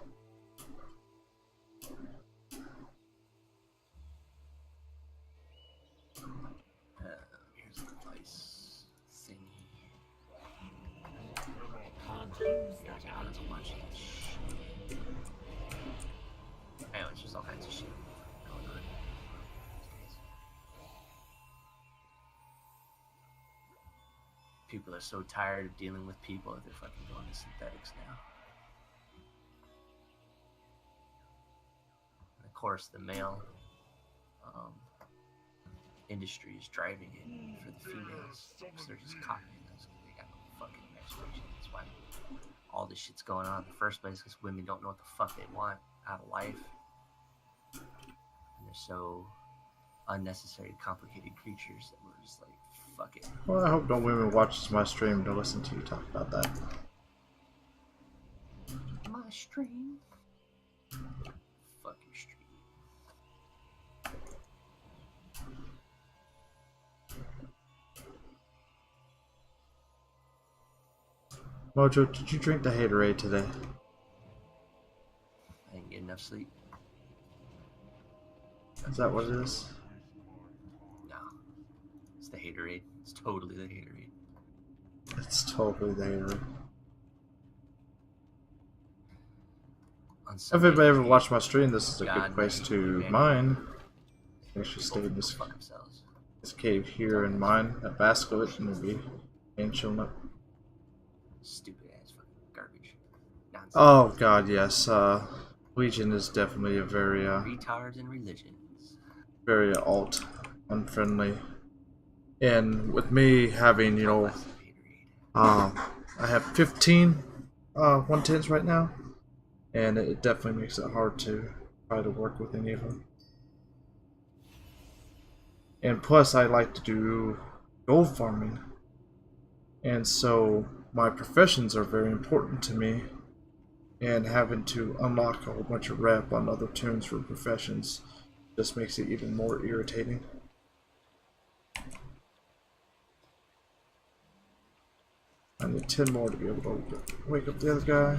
Here's the Vice thingy. There's a bunch of shit. Anyways, there's all kinds of shit going on these days. People are so tired of dealing with people that they're fucking going to synthetics now. And of course, the male industry is driving it for the females. So they're just copying us because they got no fucking imagination. That's why all this shit's going on in the first place, because women don't know what the fuck they want out of life. And they're so unnecessary, complicated creatures that we're just like, fuck it. Well, I hope no women watches my stream to listen to you talk about that. My stream? Fuck your stream. Mojo, did you drink the haterade today? I didn't get enough sleep. Is that what it is? No. It's the haterade. It's totally the haterade. It's totally the haterade. If anybody ever watched my stream, this is a God, good place man, to man. mine. Actually stay in Go this fuck themselves. cave here and mine at Basket and maybe ain't chilling up. Stupid ass fucking garbage. Nonsense. Oh god, yes. Legion is definitely a very Retards and religions. very alt unfriendly. And with me having, you know, I have 15 110s right now, and it definitely makes it hard to try to work with any of them. And plus, I like to do gold farming, and so my professions are very important to me, and having to unlock a whole bunch of rep on other tunes for professions just makes it even more irritating. I need 10 more to be able to wake up the other guy.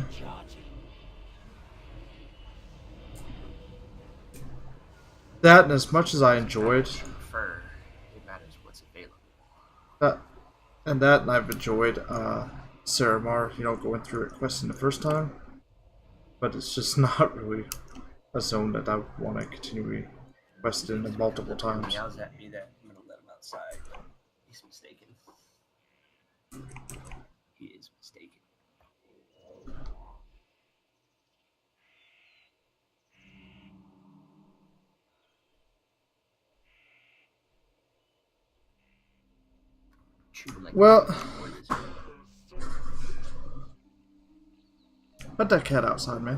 That, and as much as I enjoyed It matters what's available. that, and I've enjoyed Saramar, you know, going through it questing the first time, but it's just not really a zone that I want to continue questing in multiple times. Yells at me that I'm gonna let him outside. He's mistaken. He is mistaken. Well, let that cat outside, man.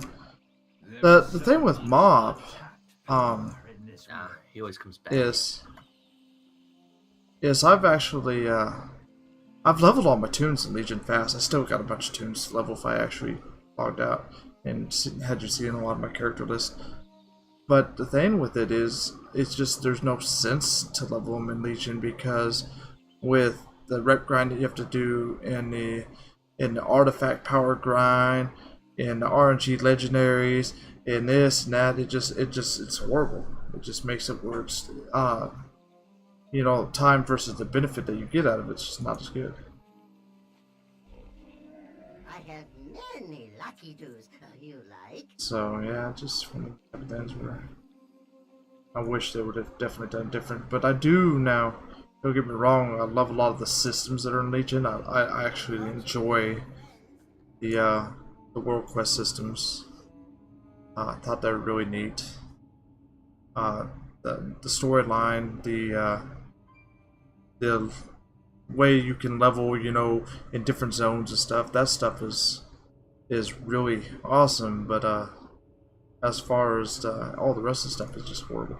The thing with Mob, he always comes back. is I've actually I've leveled all my tunes in Legion fast. I still got a bunch of tunes to level if I actually logged out and had you seen a lot of my character list. But the thing with it is, it's just there's no sense to level them in Legion because with the rep grind that you have to do in the artifact power grind, in the RNG legendaries, in this and that, it's horrible. It just makes it where it's you know, time versus the benefit that you get out of it's just not as good. I have many lucky doos you like. So yeah, just one of the things where I wish they would have definitely done different. But I do now. Don't get me wrong. I love a lot of the systems that are in Legion. I actually enjoy the World Quest systems. I thought they were really neat. The storyline, the way you can level, you know, in different zones and stuff. That stuff is really awesome. But as far as all the rest of the stuff is just horrible.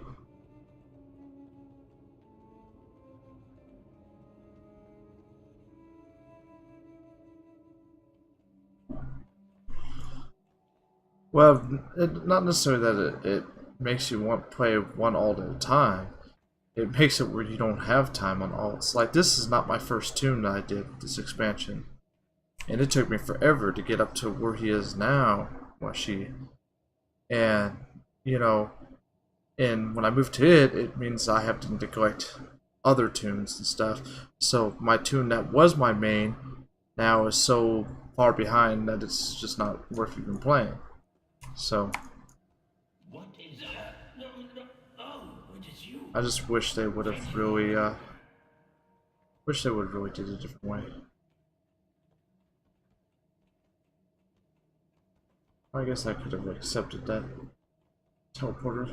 Well, not necessarily that it makes you want to play one alt at a time. It makes it where you don't have time on alts. Like, this is not my first tune that I did, this expansion. And it took me forever to get up to where he is now, well, she. And, you know, and when I move to it, it means I have to neglect other tunes and stuff. So my tune that was my main now is so far behind that it's just not worth even playing. So What is that? No. Oh, it is you. I just wish they would have really did it a different way. I guess I could have accepted that teleporter.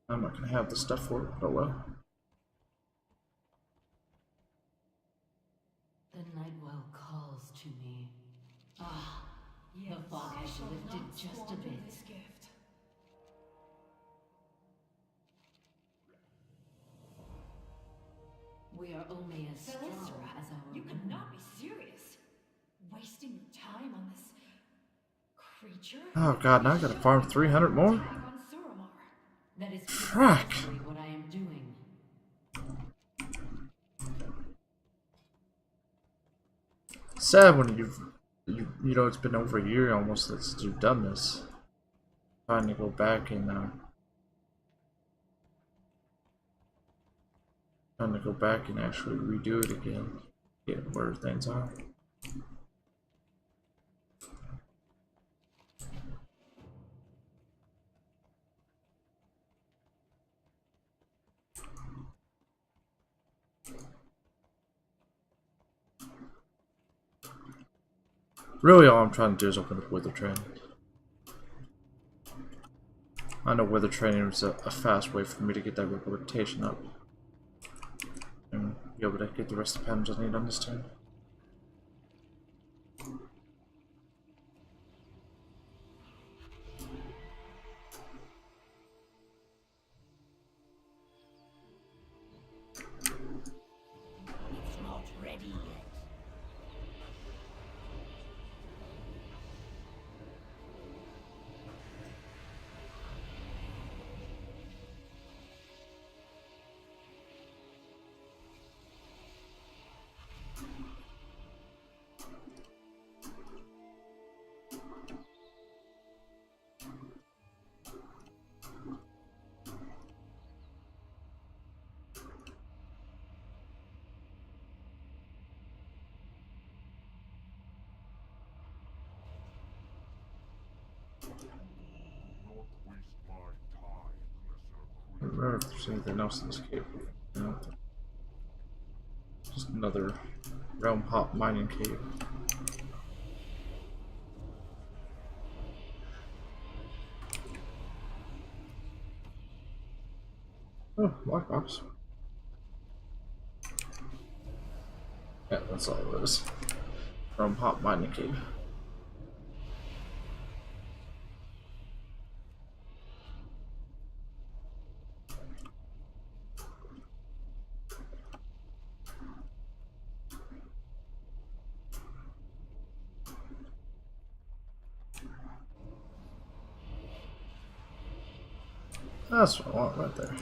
I'm not gonna have the stuff for it, but well. The Nightwell calls to me. Ah, the fog has lifted just a bit. We are only as strong as our You wound. cannot be serious. Wasting your time on this creature. Oh god, now I gotta farm 300 more? On Suramar. That is Frack. precisely what I am doing. Sad when you know it's been over a year almost since you've done this. Trying to go back and actually redo it again. Get where things are. Really, all I'm trying to do is open up weather training. I know weather training is a fast way for me to get that reputation up. And be able to get the rest of the patterns I need on this turn. It's not ready yet. Not waste my time, lesser I don't remember if there's anything else in this cave. No. Just another realm hop mining cave. Oh, lockbox. Yeah, that's all it is. Realm hop mining cave. That's what I want right there.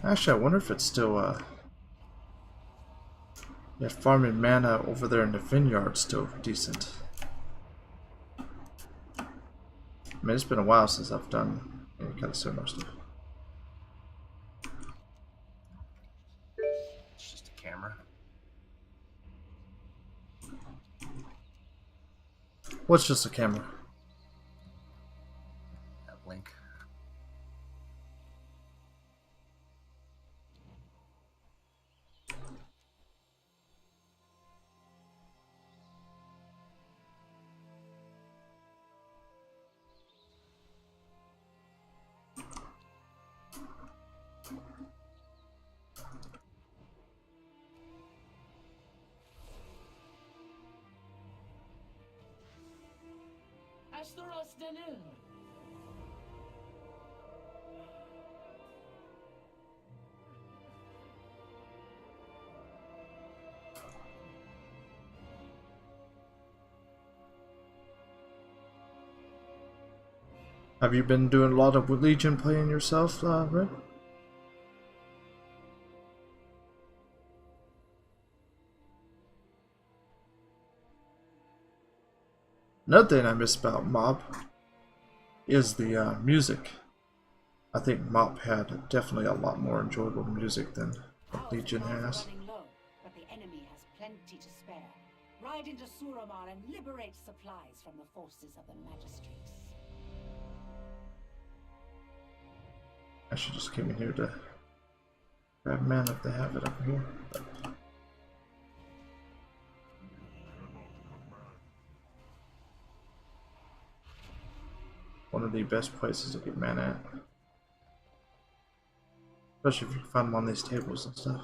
Actually, I wonder if it's still, yeah, farming mana over there in the vineyard still decent. I mean, it's been a while since I've done any kind of similar stuff. It's just a camera. What's just a camera? That link. Astoros Danil. Have you been doing a lot of Legion playing yourself, Red? Another thing I miss about Mob is the music. I think Mob had definitely a lot more enjoyable music than what Legion has. Running low, but the enemy has plenty to spare. Ride into Suramar and liberate supplies from the forces of the Magistrates. I should just came in here to grab mana if they have it up here. But one of the best places to get mana at. Especially if you can find them on these tables and stuff.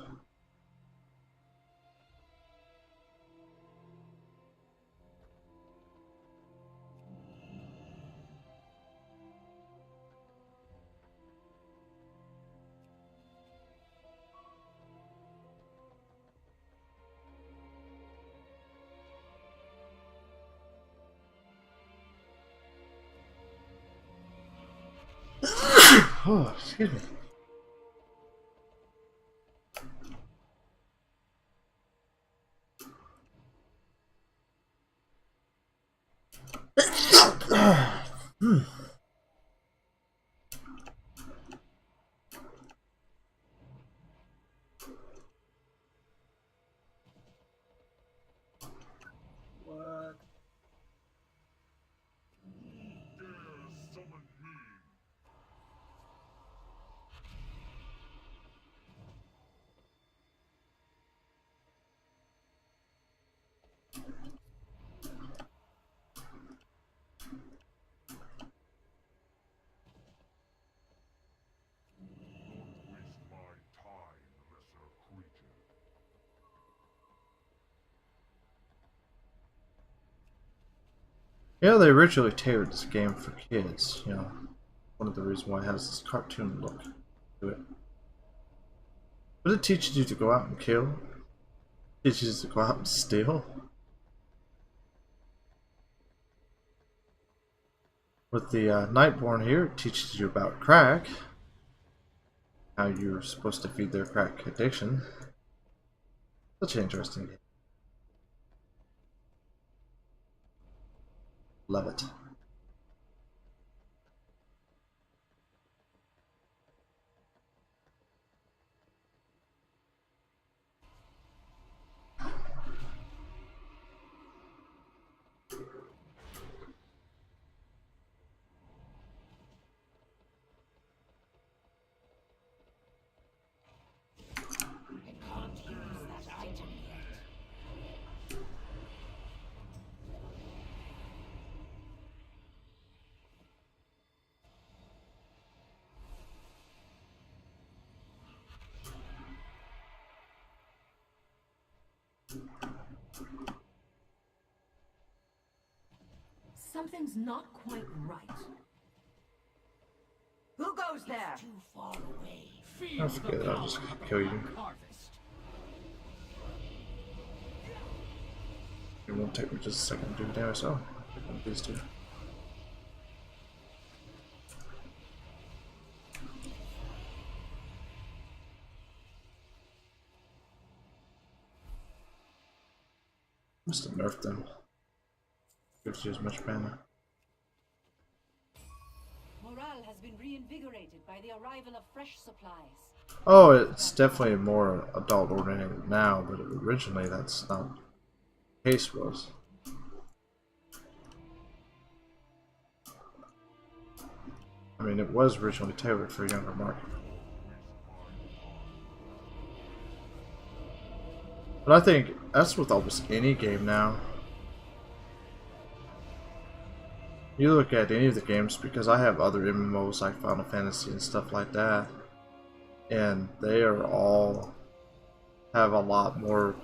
Oh, excuse me. What? Yeah, they originally tailored this game for kids, you know. One of the reasons why it has this cartoon look to it. But it teaches you to go out and kill. It teaches you to go out and steal. With the Nightborn here, it teaches you about crack. How you're supposed to feed their crack addiction. Such an interesting game. Love it. Something's not quite right. Who goes there? Too far away. I forget it, I'll just kill you. Harvest. It won't take me just a second to do damage, so these two. Must have nerfed them. Gives you as much mana. Morale has been reinvigorated by the arrival of fresh supplies. Oh, it's definitely more adult oriented now, but originally that's not what the case was. I mean, it was originally tailored for a younger market. But I think that's with almost any game now. You look at any of the games, because I have other MMOs like Final Fantasy and stuff like that, and they are all have a lot more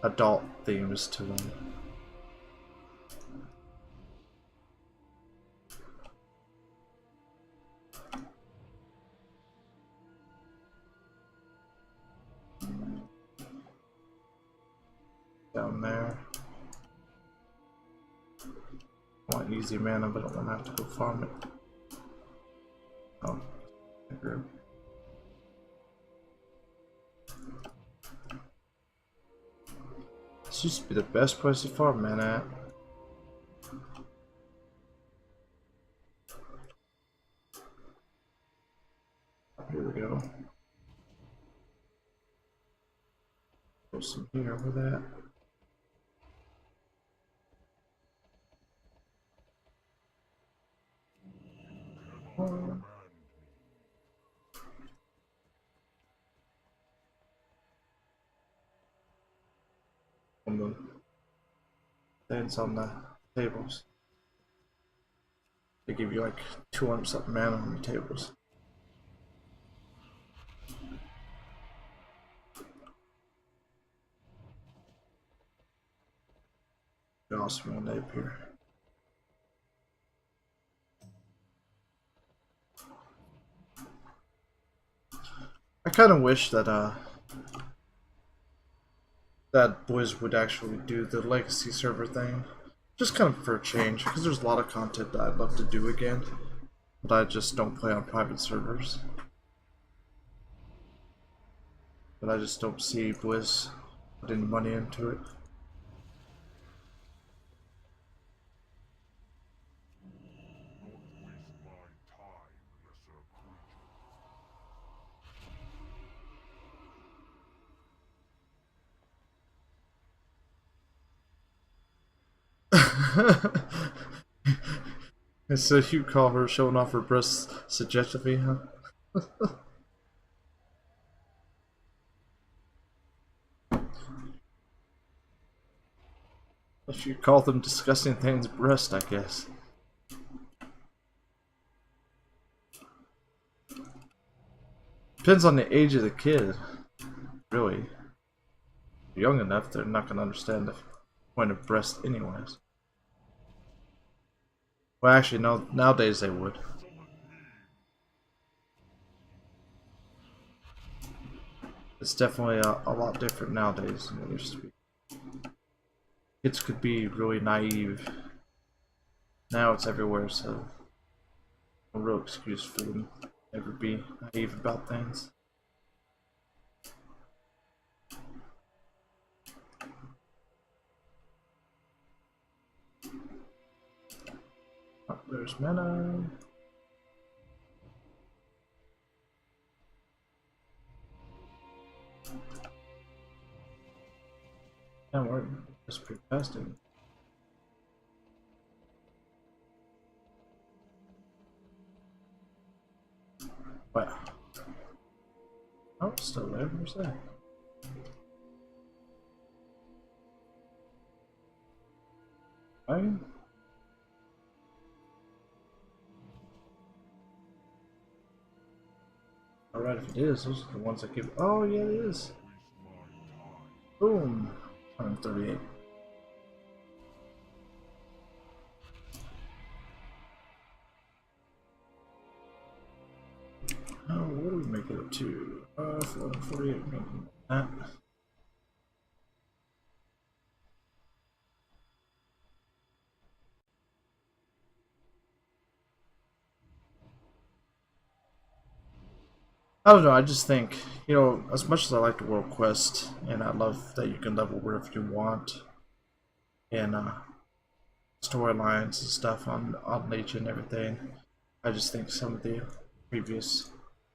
adult themes to them. Down there. I want easy mana, but I don't want to have to go farm it. Oh, I agree. This used to be the best place to farm mana at. Here we go. Put some here with that. On the things on the tables. They give you like 200 something mana on the tables. Awesome one day up here. I kind of wish that that Blizz would actually do the legacy server thing, just kind of for a change, because there's a lot of content that I'd love to do again, but I just don't play on private servers. But I just don't see Blizz putting money into it. And so you call her showing off her breasts suggestively, huh? If you call them disgusting things breast, I guess. Depends on the age of the kid, really. If you're young enough, they're not going to understand the point of breast anyways. Well, actually, no. Nowadays they would. It's definitely a lot different nowadays than it used to be. Kids could be really naive. Now it's everywhere, so no real excuse for them to never be naive about things. Oh, there's mana. Yeah, we're just pretty fast. Wow. Oh, it's still there. Where's that? Fine. Alright, if it is, those are the ones that give. Oh, yeah, it is. Boom. 138. Oh, what do we make it up to? 448. That. I don't know, I just think, you know, as much as I like the World Quest, and I love that you can level wherever you want, and storylines and stuff on nature and everything, I just think some of the previous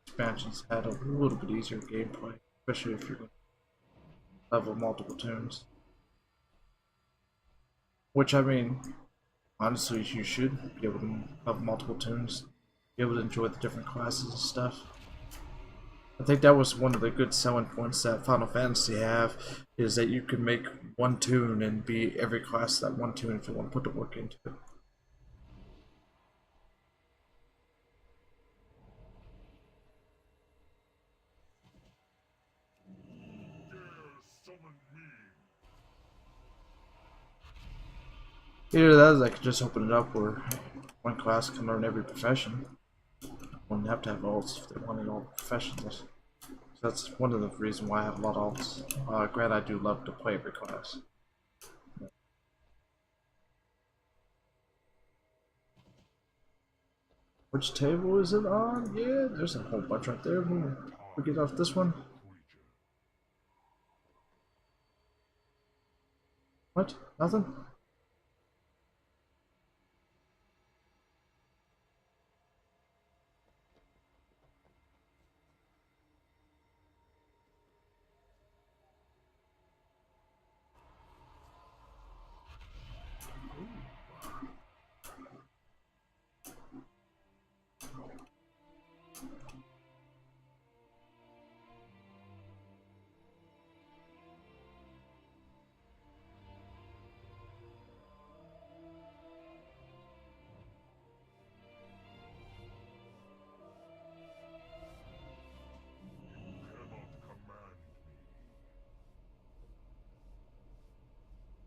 expansions had a little bit easier gameplay, especially if you're going to level multiple tunes. Which, I mean, honestly, you should be able to level multiple tunes, be able to enjoy the different classes and stuff. I think that was one of the good selling points that Final Fantasy have, is that you can make one tune and be every class that one tune if you want to put the work into it. Either that, or I could just open it up where one class can learn every profession. Wouldn't have to have alts if they wanted all professionals. So that's one of the reasons why I have a lot of alts. Granted, I do love to play every class. Which table is it on? Yeah, there's a whole bunch right there. We get off this one. What? Nothing?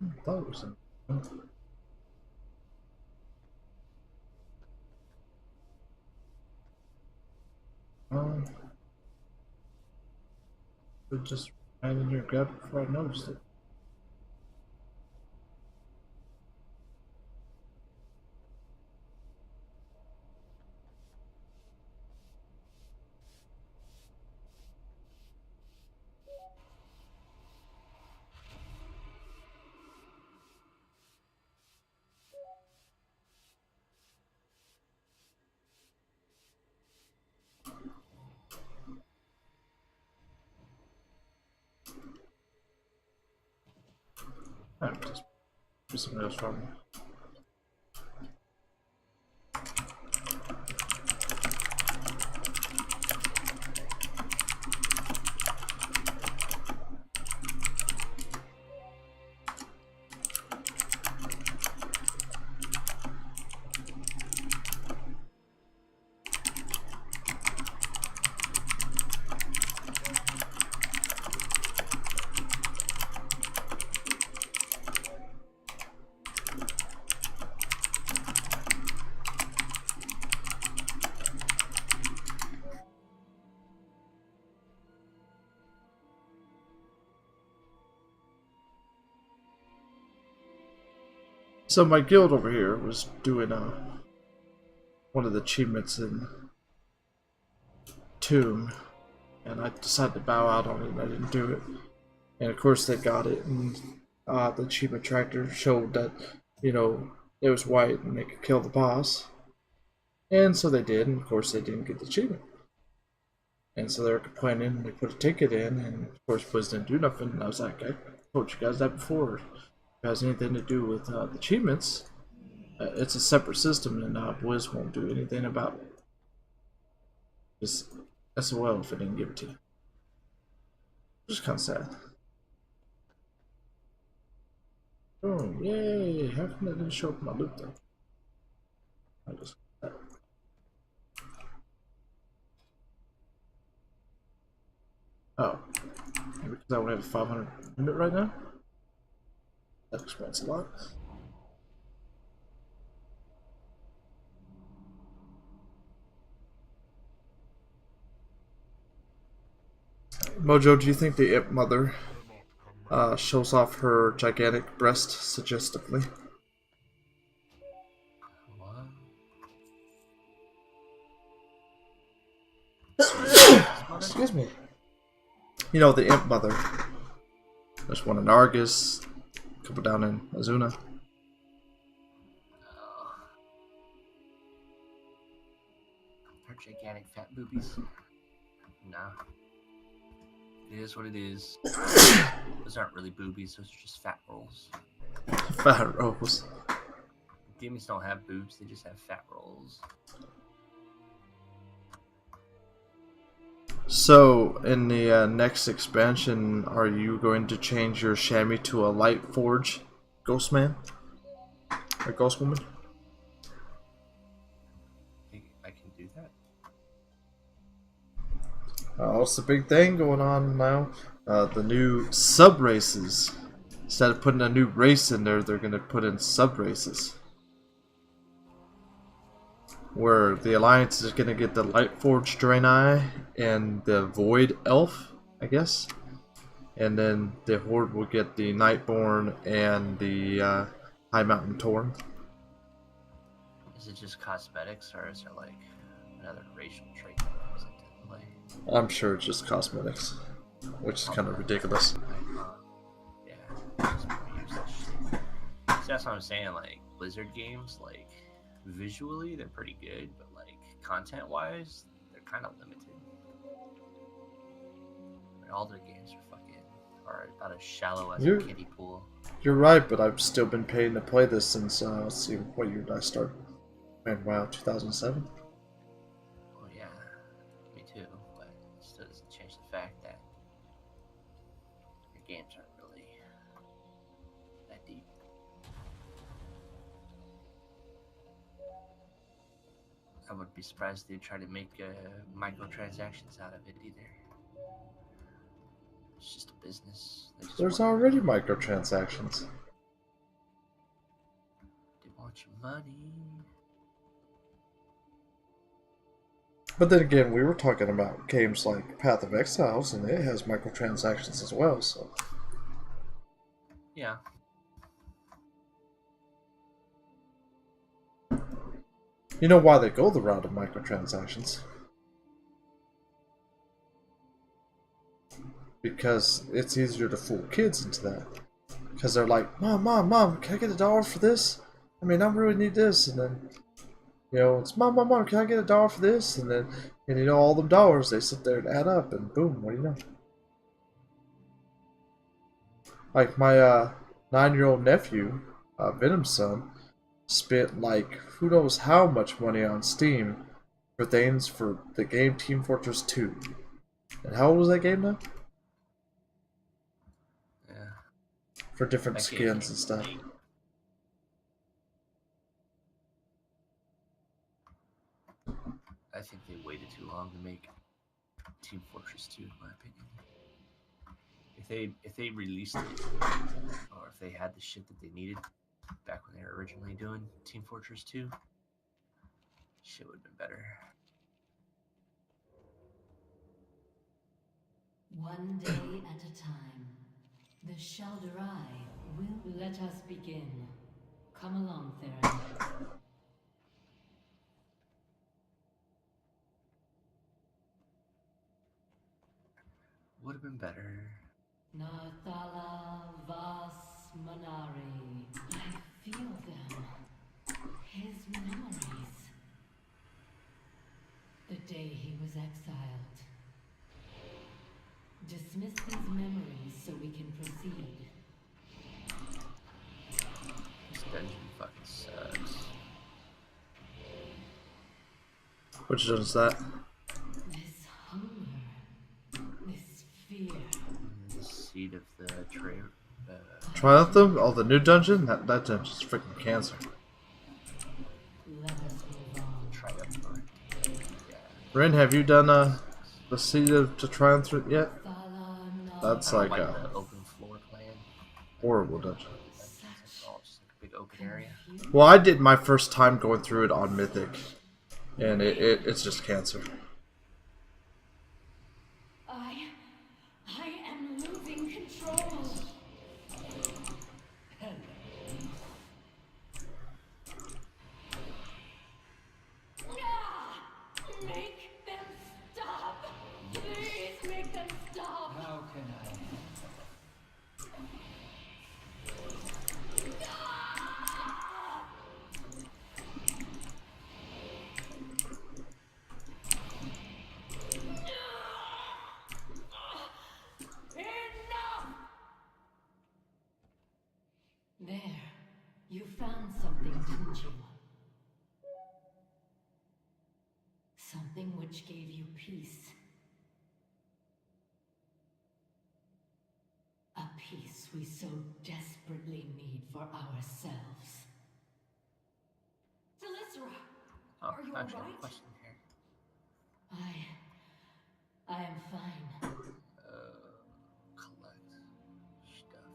I thought it was something. It just ran in here and grabbed it before I noticed it. Alright, just do something else from me. So my guild over here was doing one of the achievements in Tomb, and I decided to bow out on it and I didn't do it. And of course they got it, and the achievement tracker showed that, you know, it was white and they could kill the boss. And so they did, and of course they didn't get the achievement. And so they were complaining, and they put a ticket in, and of course Blizz didn't do nothing. And I was like, I told you guys that before. If it has anything to do with the achievements, it's a separate system, and Blizz won't do anything about it. Just SOL if I didn't give it to you. Just kind of sad. Oh, yay! How come that didn't show up in my loop though? I just. Oh, maybe because I only have a 500 limit right now? That explains a lot. Mojo, do you think the Imp Mother shows off her gigantic breast suggestively? What? Excuse me. You know, the Imp Mother. There's one in Argus, a couple down in Azuna. Her gigantic fat boobies. Nah. It is what it is. Those aren't really boobies, those are just fat rolls. Fat rolls. Demons don't have boobs, they just have fat rolls. So, in the next expansion, are you going to change your chamois to a light forge ghost man? Or ghost woman? I can do that. What's the big thing going on now? The new sub races. Instead of putting a new race in there, they're going to put in sub races. Where the Alliance is going to get the Lightforged Draenei and the Void Elf, I guess. And then the Horde will get the Nightborn and the High Mountain Tauren. Is it just cosmetics, or is there like another racial trait that comes into play? I'm sure it's just cosmetics, which is kind of ridiculous. Yeah, just use that shit. So that's what I'm saying, like, Blizzard games, like, visually they're pretty good, but like content-wise, they're kind of limited. I mean, all their games are about as shallow as a kiddie pool. You're right, but I've still been paying to play this since, let's see, what year did I start? Man, wow, 2007? Well, yeah, me too, but it still doesn't change the fact that your games aren't really that deep. I wouldn't be surprised if they try to make microtransactions out of it either. It's just a business. There's already microtransactions. They want your money. But then again, we were talking about games like Path of Exiles, and it has microtransactions as well, so... Yeah. You know why they go the route of microtransactions? Because it's easier to fool kids into that. Because they're like, Mom, can I get $1 for this? I mean, I really need this. And then, you know, it's, Mom, can I get $1 for this? And then, and you know, all them dollars, they sit there and add up, and boom, what do you know? Like my 9-year-old nephew, Venom's son, spent like who knows how much money on Steam for things for the game Team Fortress 2. And how old was that game now? Yeah. For different skins and stuff. I think they waited too long to make Team Fortress 2, in my opinion. If they released it, or if they had the shit that they needed back when they were originally doing Team Fortress 2, shit would have been better. One day at a time, the Shalderai will let us begin. Come along, Theron. Would have been better. Narthala Vas Manari. I feel them. His memories. The day he was exiled. Dismiss these memories so we can proceed. This dungeon fucking sucks. Which one's that? This hunger. This fear. The seat of the tray. Triumph? Oh, the new dungeon? That dungeon's freaking cancer. Let us move on. Triumph. Yeah. Rin, have you done the Seed of to Triumph yet? That's I like don't a the open floor plan. horrible dungeon. It's all just like a big open area. Well, I did my first time going through it on Mythic, and it's just cancer. I am losing control. Make them stop! Please make them stop! How can I? Enough! There. You found something, didn't you? Something which gave you peace. A peace we so desperately need for ourselves. Delisra! Oh, Are you actually, I have a alright? question here. I am fine. Collect stuff.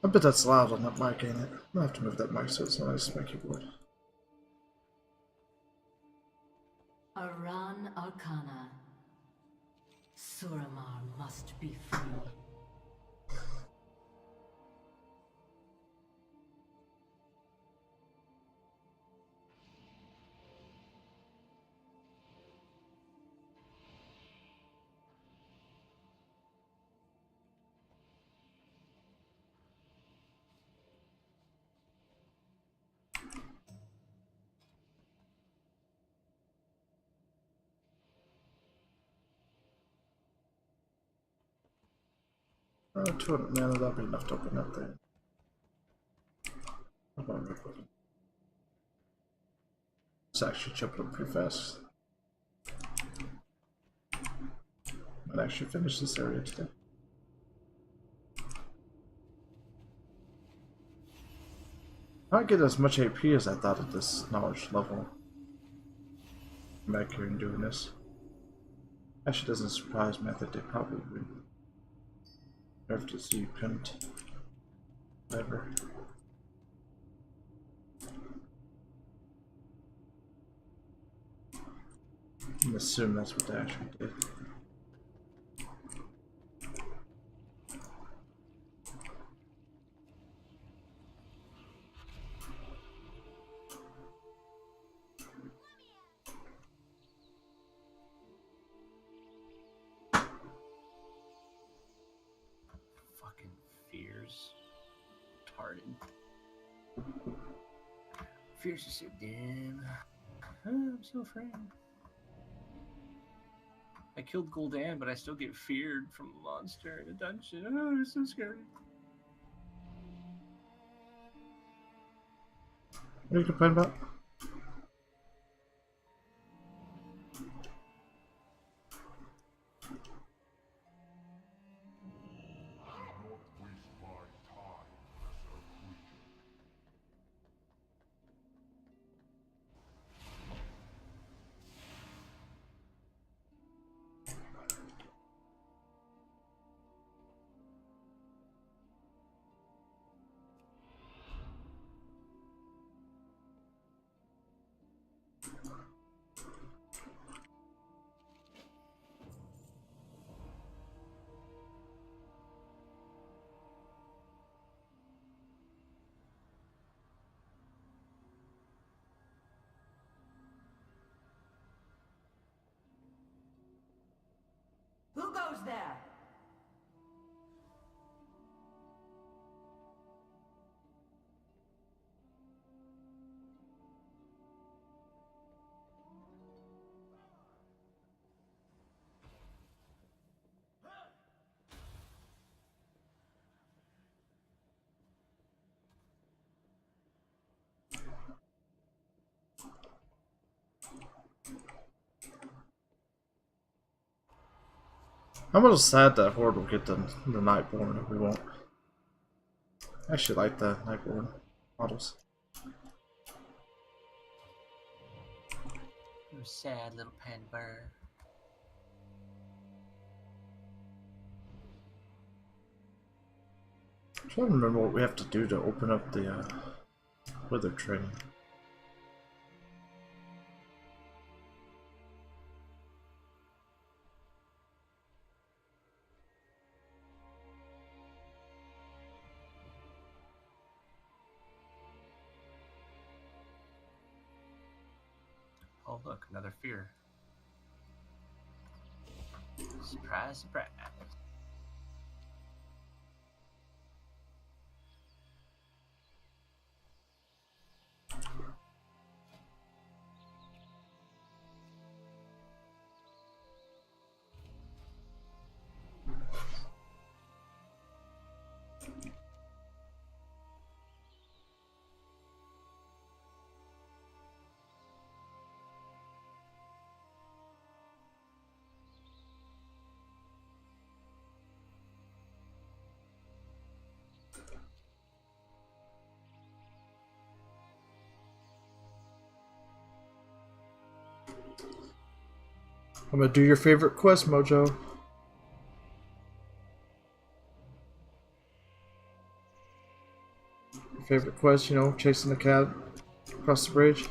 I bet that's loud on that mic, ain't it? I'm gonna have to move that mic so it's not nice to my keyboard. Aran Arcana. Suramar must be free. Oh, 200 mana, that'll be enough to open that thing. How about red weapon? It's actually jumping up pretty fast. Might actually finish this area today. I don't get as much AP as I thought at this knowledge level. I'm back here and doing this. Actually doesn't surprise me, I think they probably would have to see you couldn't. Whatever. I'm assuming that's what they actually did. Fucking fears. Retarded. Fears are so dim. Oh, I'm so afraid. I killed Gul'dan, but I still get feared from a monster in a dungeon. Oh, it's so scary. What are you complaining about? Do not waste my time, lesser creature. Who goes there? I'm a little sad that Horde will get the Nightborn and we won't. I actually like the Nightborn models. You sad little panda. I'm trying to remember what we have to do to open up the Wither training. Oh look, another fear. Surprise, surprise. I'm gonna do your favorite quest, Mojo. Your favorite quest, you know, chasing the cat across the bridge.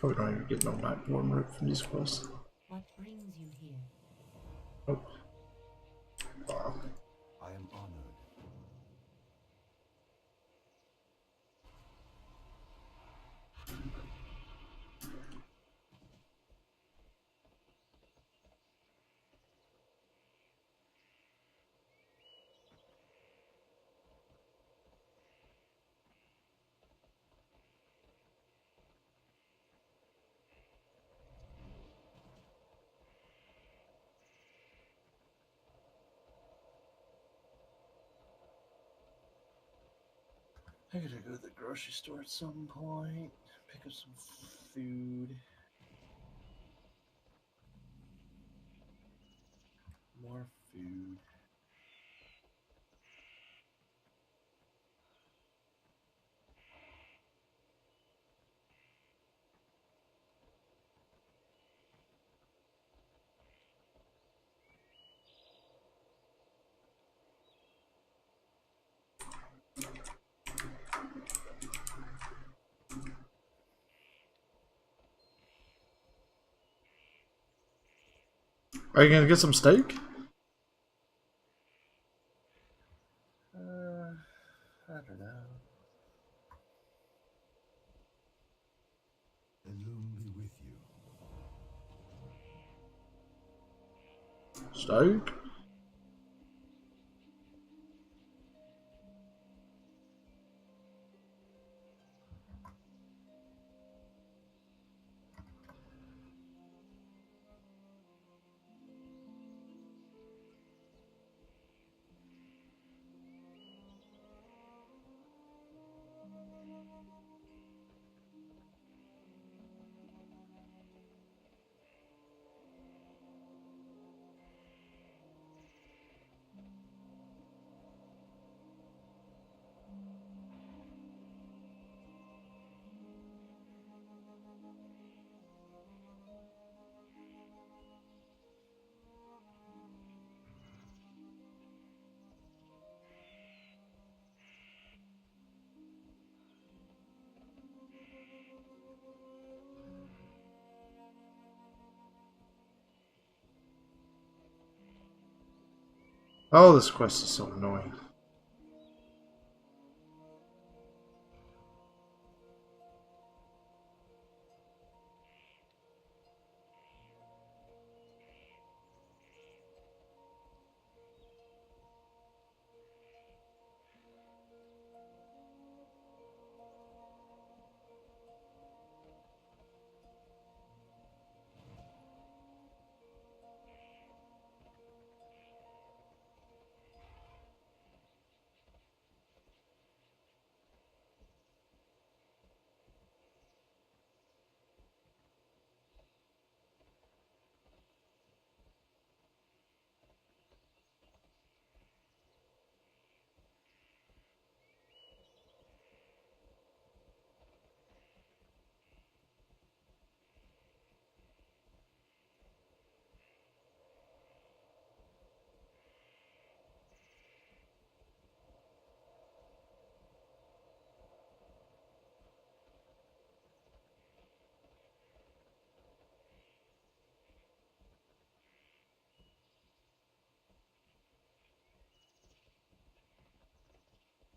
Probably don't even get no Nightborn root from these quests. What brings you here? Oh. Wow. I am honored. I gotta go to the grocery store at some point, pick up some food. More food. Are you gonna get some steak? I don't know. Alone be with you. Steak? Oh, this quest is so annoying.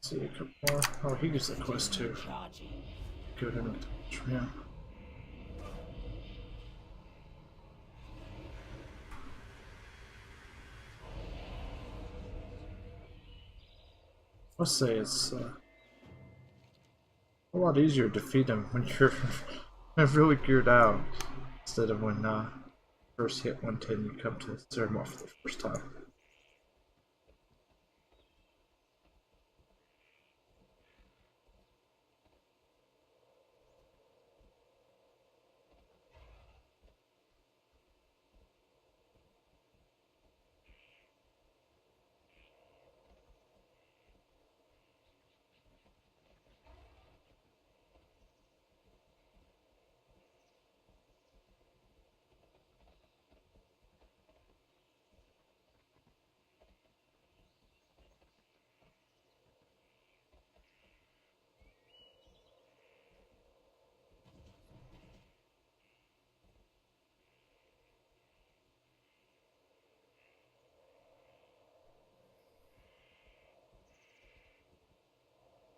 See a couple more. Oh, he gets the quest too. Go ahead and touch him. Let's say it's a lot easier to defeat him when you're really geared out instead of when first hit 110 you come to zero him off for the first time.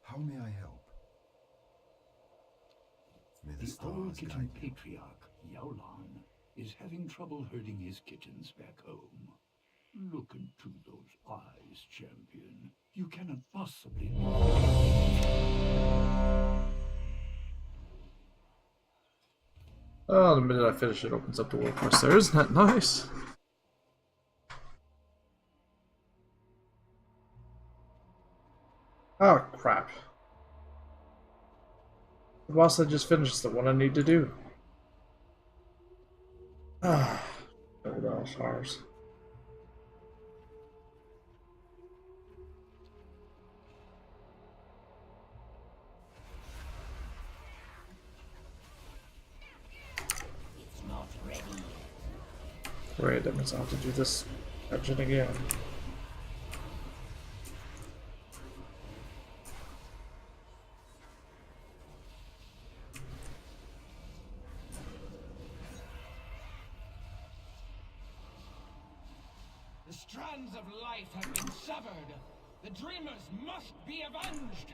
How may I help? May the The stars old kitchen guide you. patriarch, Yaolan, is having trouble herding his kittens back home. Look into those eyes, champion. You cannot possibly... Oh, the minute I finish it opens up the world quest there. Isn't that nice? Oh, crap. The boss I just finished the one I need to do. Ah, old Alshars. It's not ready yet. Great, that means I'll have to do this dungeon again. strands of life have been severed. The dreamers must be avenged.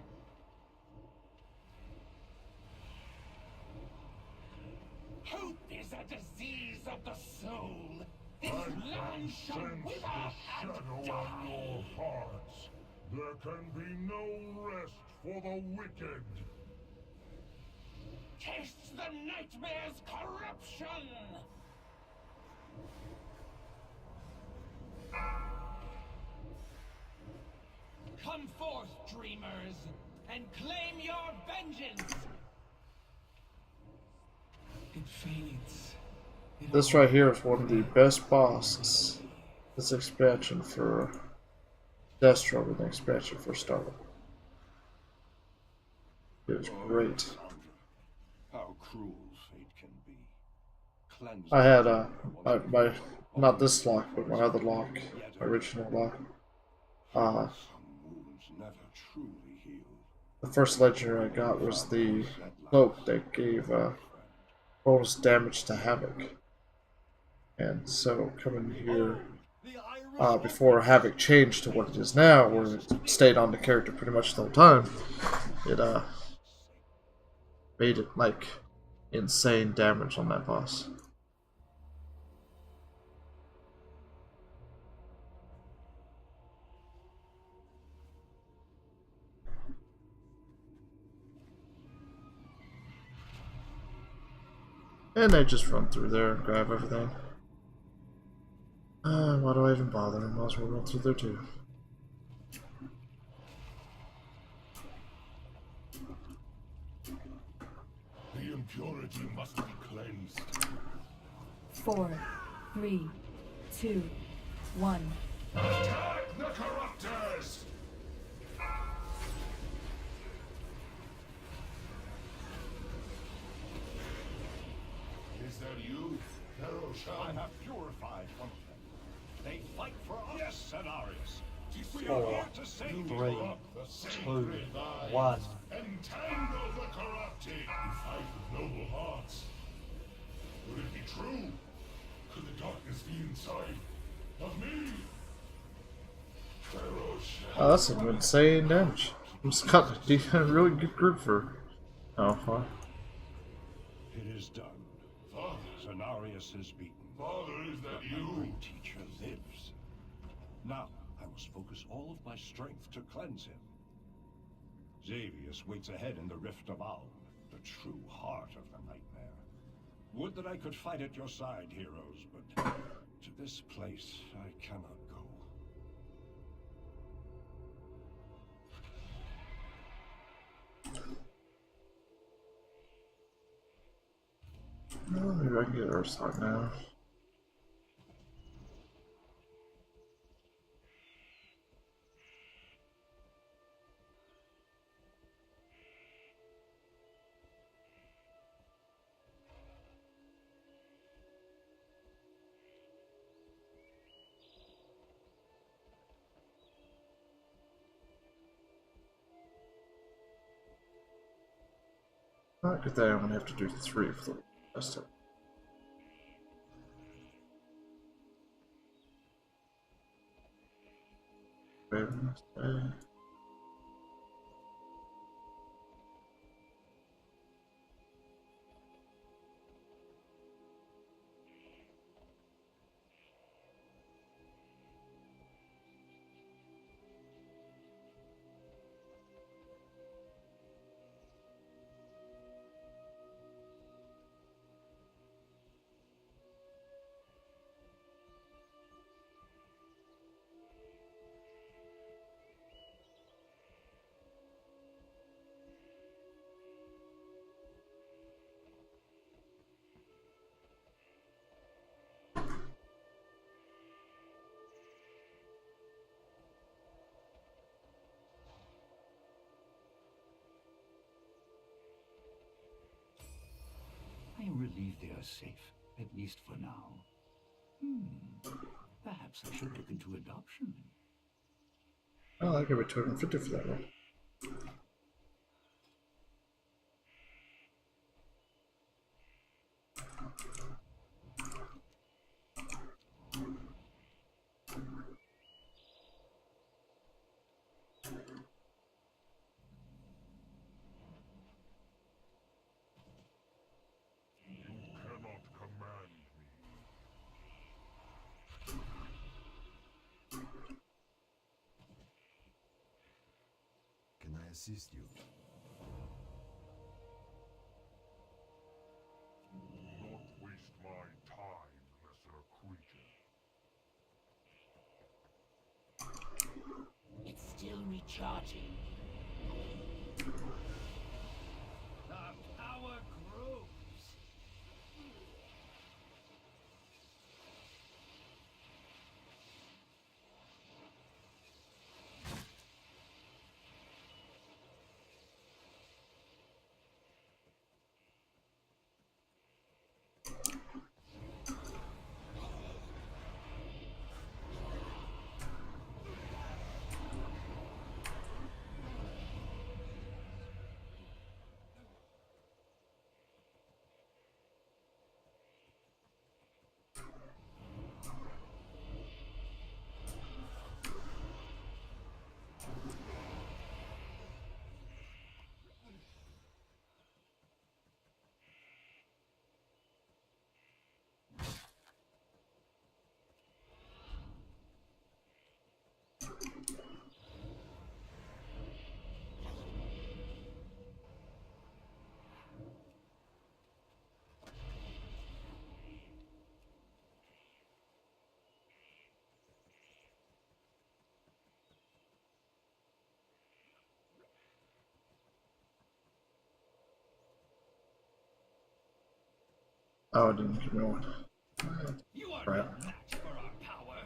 Hope is a disease of the soul. This I land can shall sense wither the and shadow on die. your hearts. There can be no rest for the wicked. Taste the nightmare's corruption! Come forth, dreamers, and claim your vengeance! It fades. This right here is one of the best bosses. This expansion for Destro with the expansion for Starlight. It was great. Cassandra, how cruel fate can be. Cleanse I had my not the this lock, but my other lock, my original lock. some wounds never truly heal. The first legendary I got was the cloak that gave bonus damage to Havoc. And so coming here before Havoc changed to what it is now, where it stayed on the character pretty much the whole time, it made it like insane damage on that boss. And I just run through there and grab everything. Why do I even bother? I might as well run through there too. The impurity must be cleansed. 4, 3, 2, 1. Attack the corruptors! Is that you, I Feroshan? have purified one of them. They fight for us. Yes, Cenarius. We are 4, here to save you. 3, Corrupt the 2, sacred vines. 1. Entangle the corrupted. You fight with noble hearts. Would it be true? Could the darkness be inside of me? Feroshan. Oh, that's some insane damage. It's got a really good group for. Oh, fine. It is done. Father, Cenarius is beaten. Father, is that My you? great teacher lives. Now, I must focus all of my strength to cleanse him. Xavius waits ahead in the Rift of Alm, the true heart of the nightmare. Would that I could fight at your side, heroes, but to this place I cannot go. Well, maybe I can get Earthside now. Good thing I only have to do 3 for the rest of it. Raven, I am relieved they are safe, at least for now. Perhaps I should look into adoption. Oh, I give it 250 for that one. assist you? Don't waste my time, lesser creature. It's still recharging. Our power grows. Oh, it didn't give me one. You are Right. no match for our power.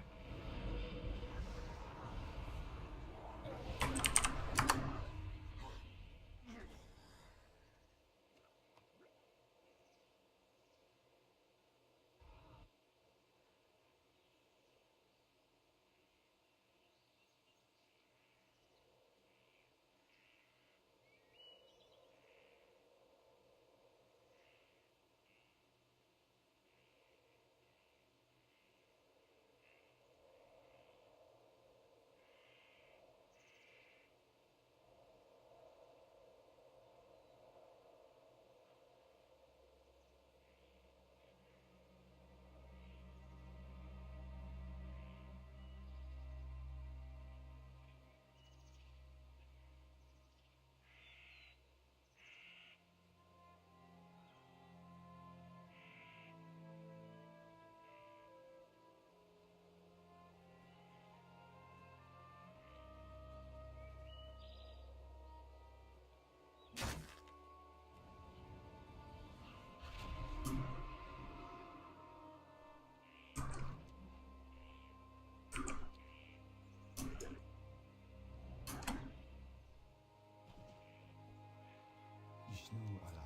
Vishnu Allah.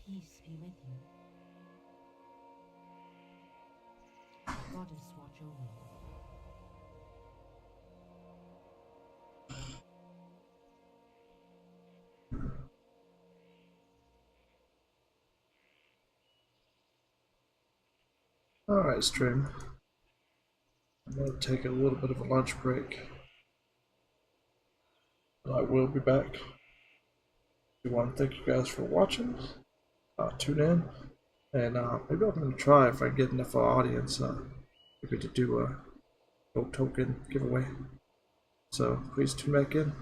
Peace be with you. The goddess watch over you. Alright, stream. I'm going to take a little bit of a lunch break. I will be back. I want to thank you guys for watching. Tune in. And maybe I'm going to try, if I get enough audience, maybe to do a gold token giveaway. So please tune back in.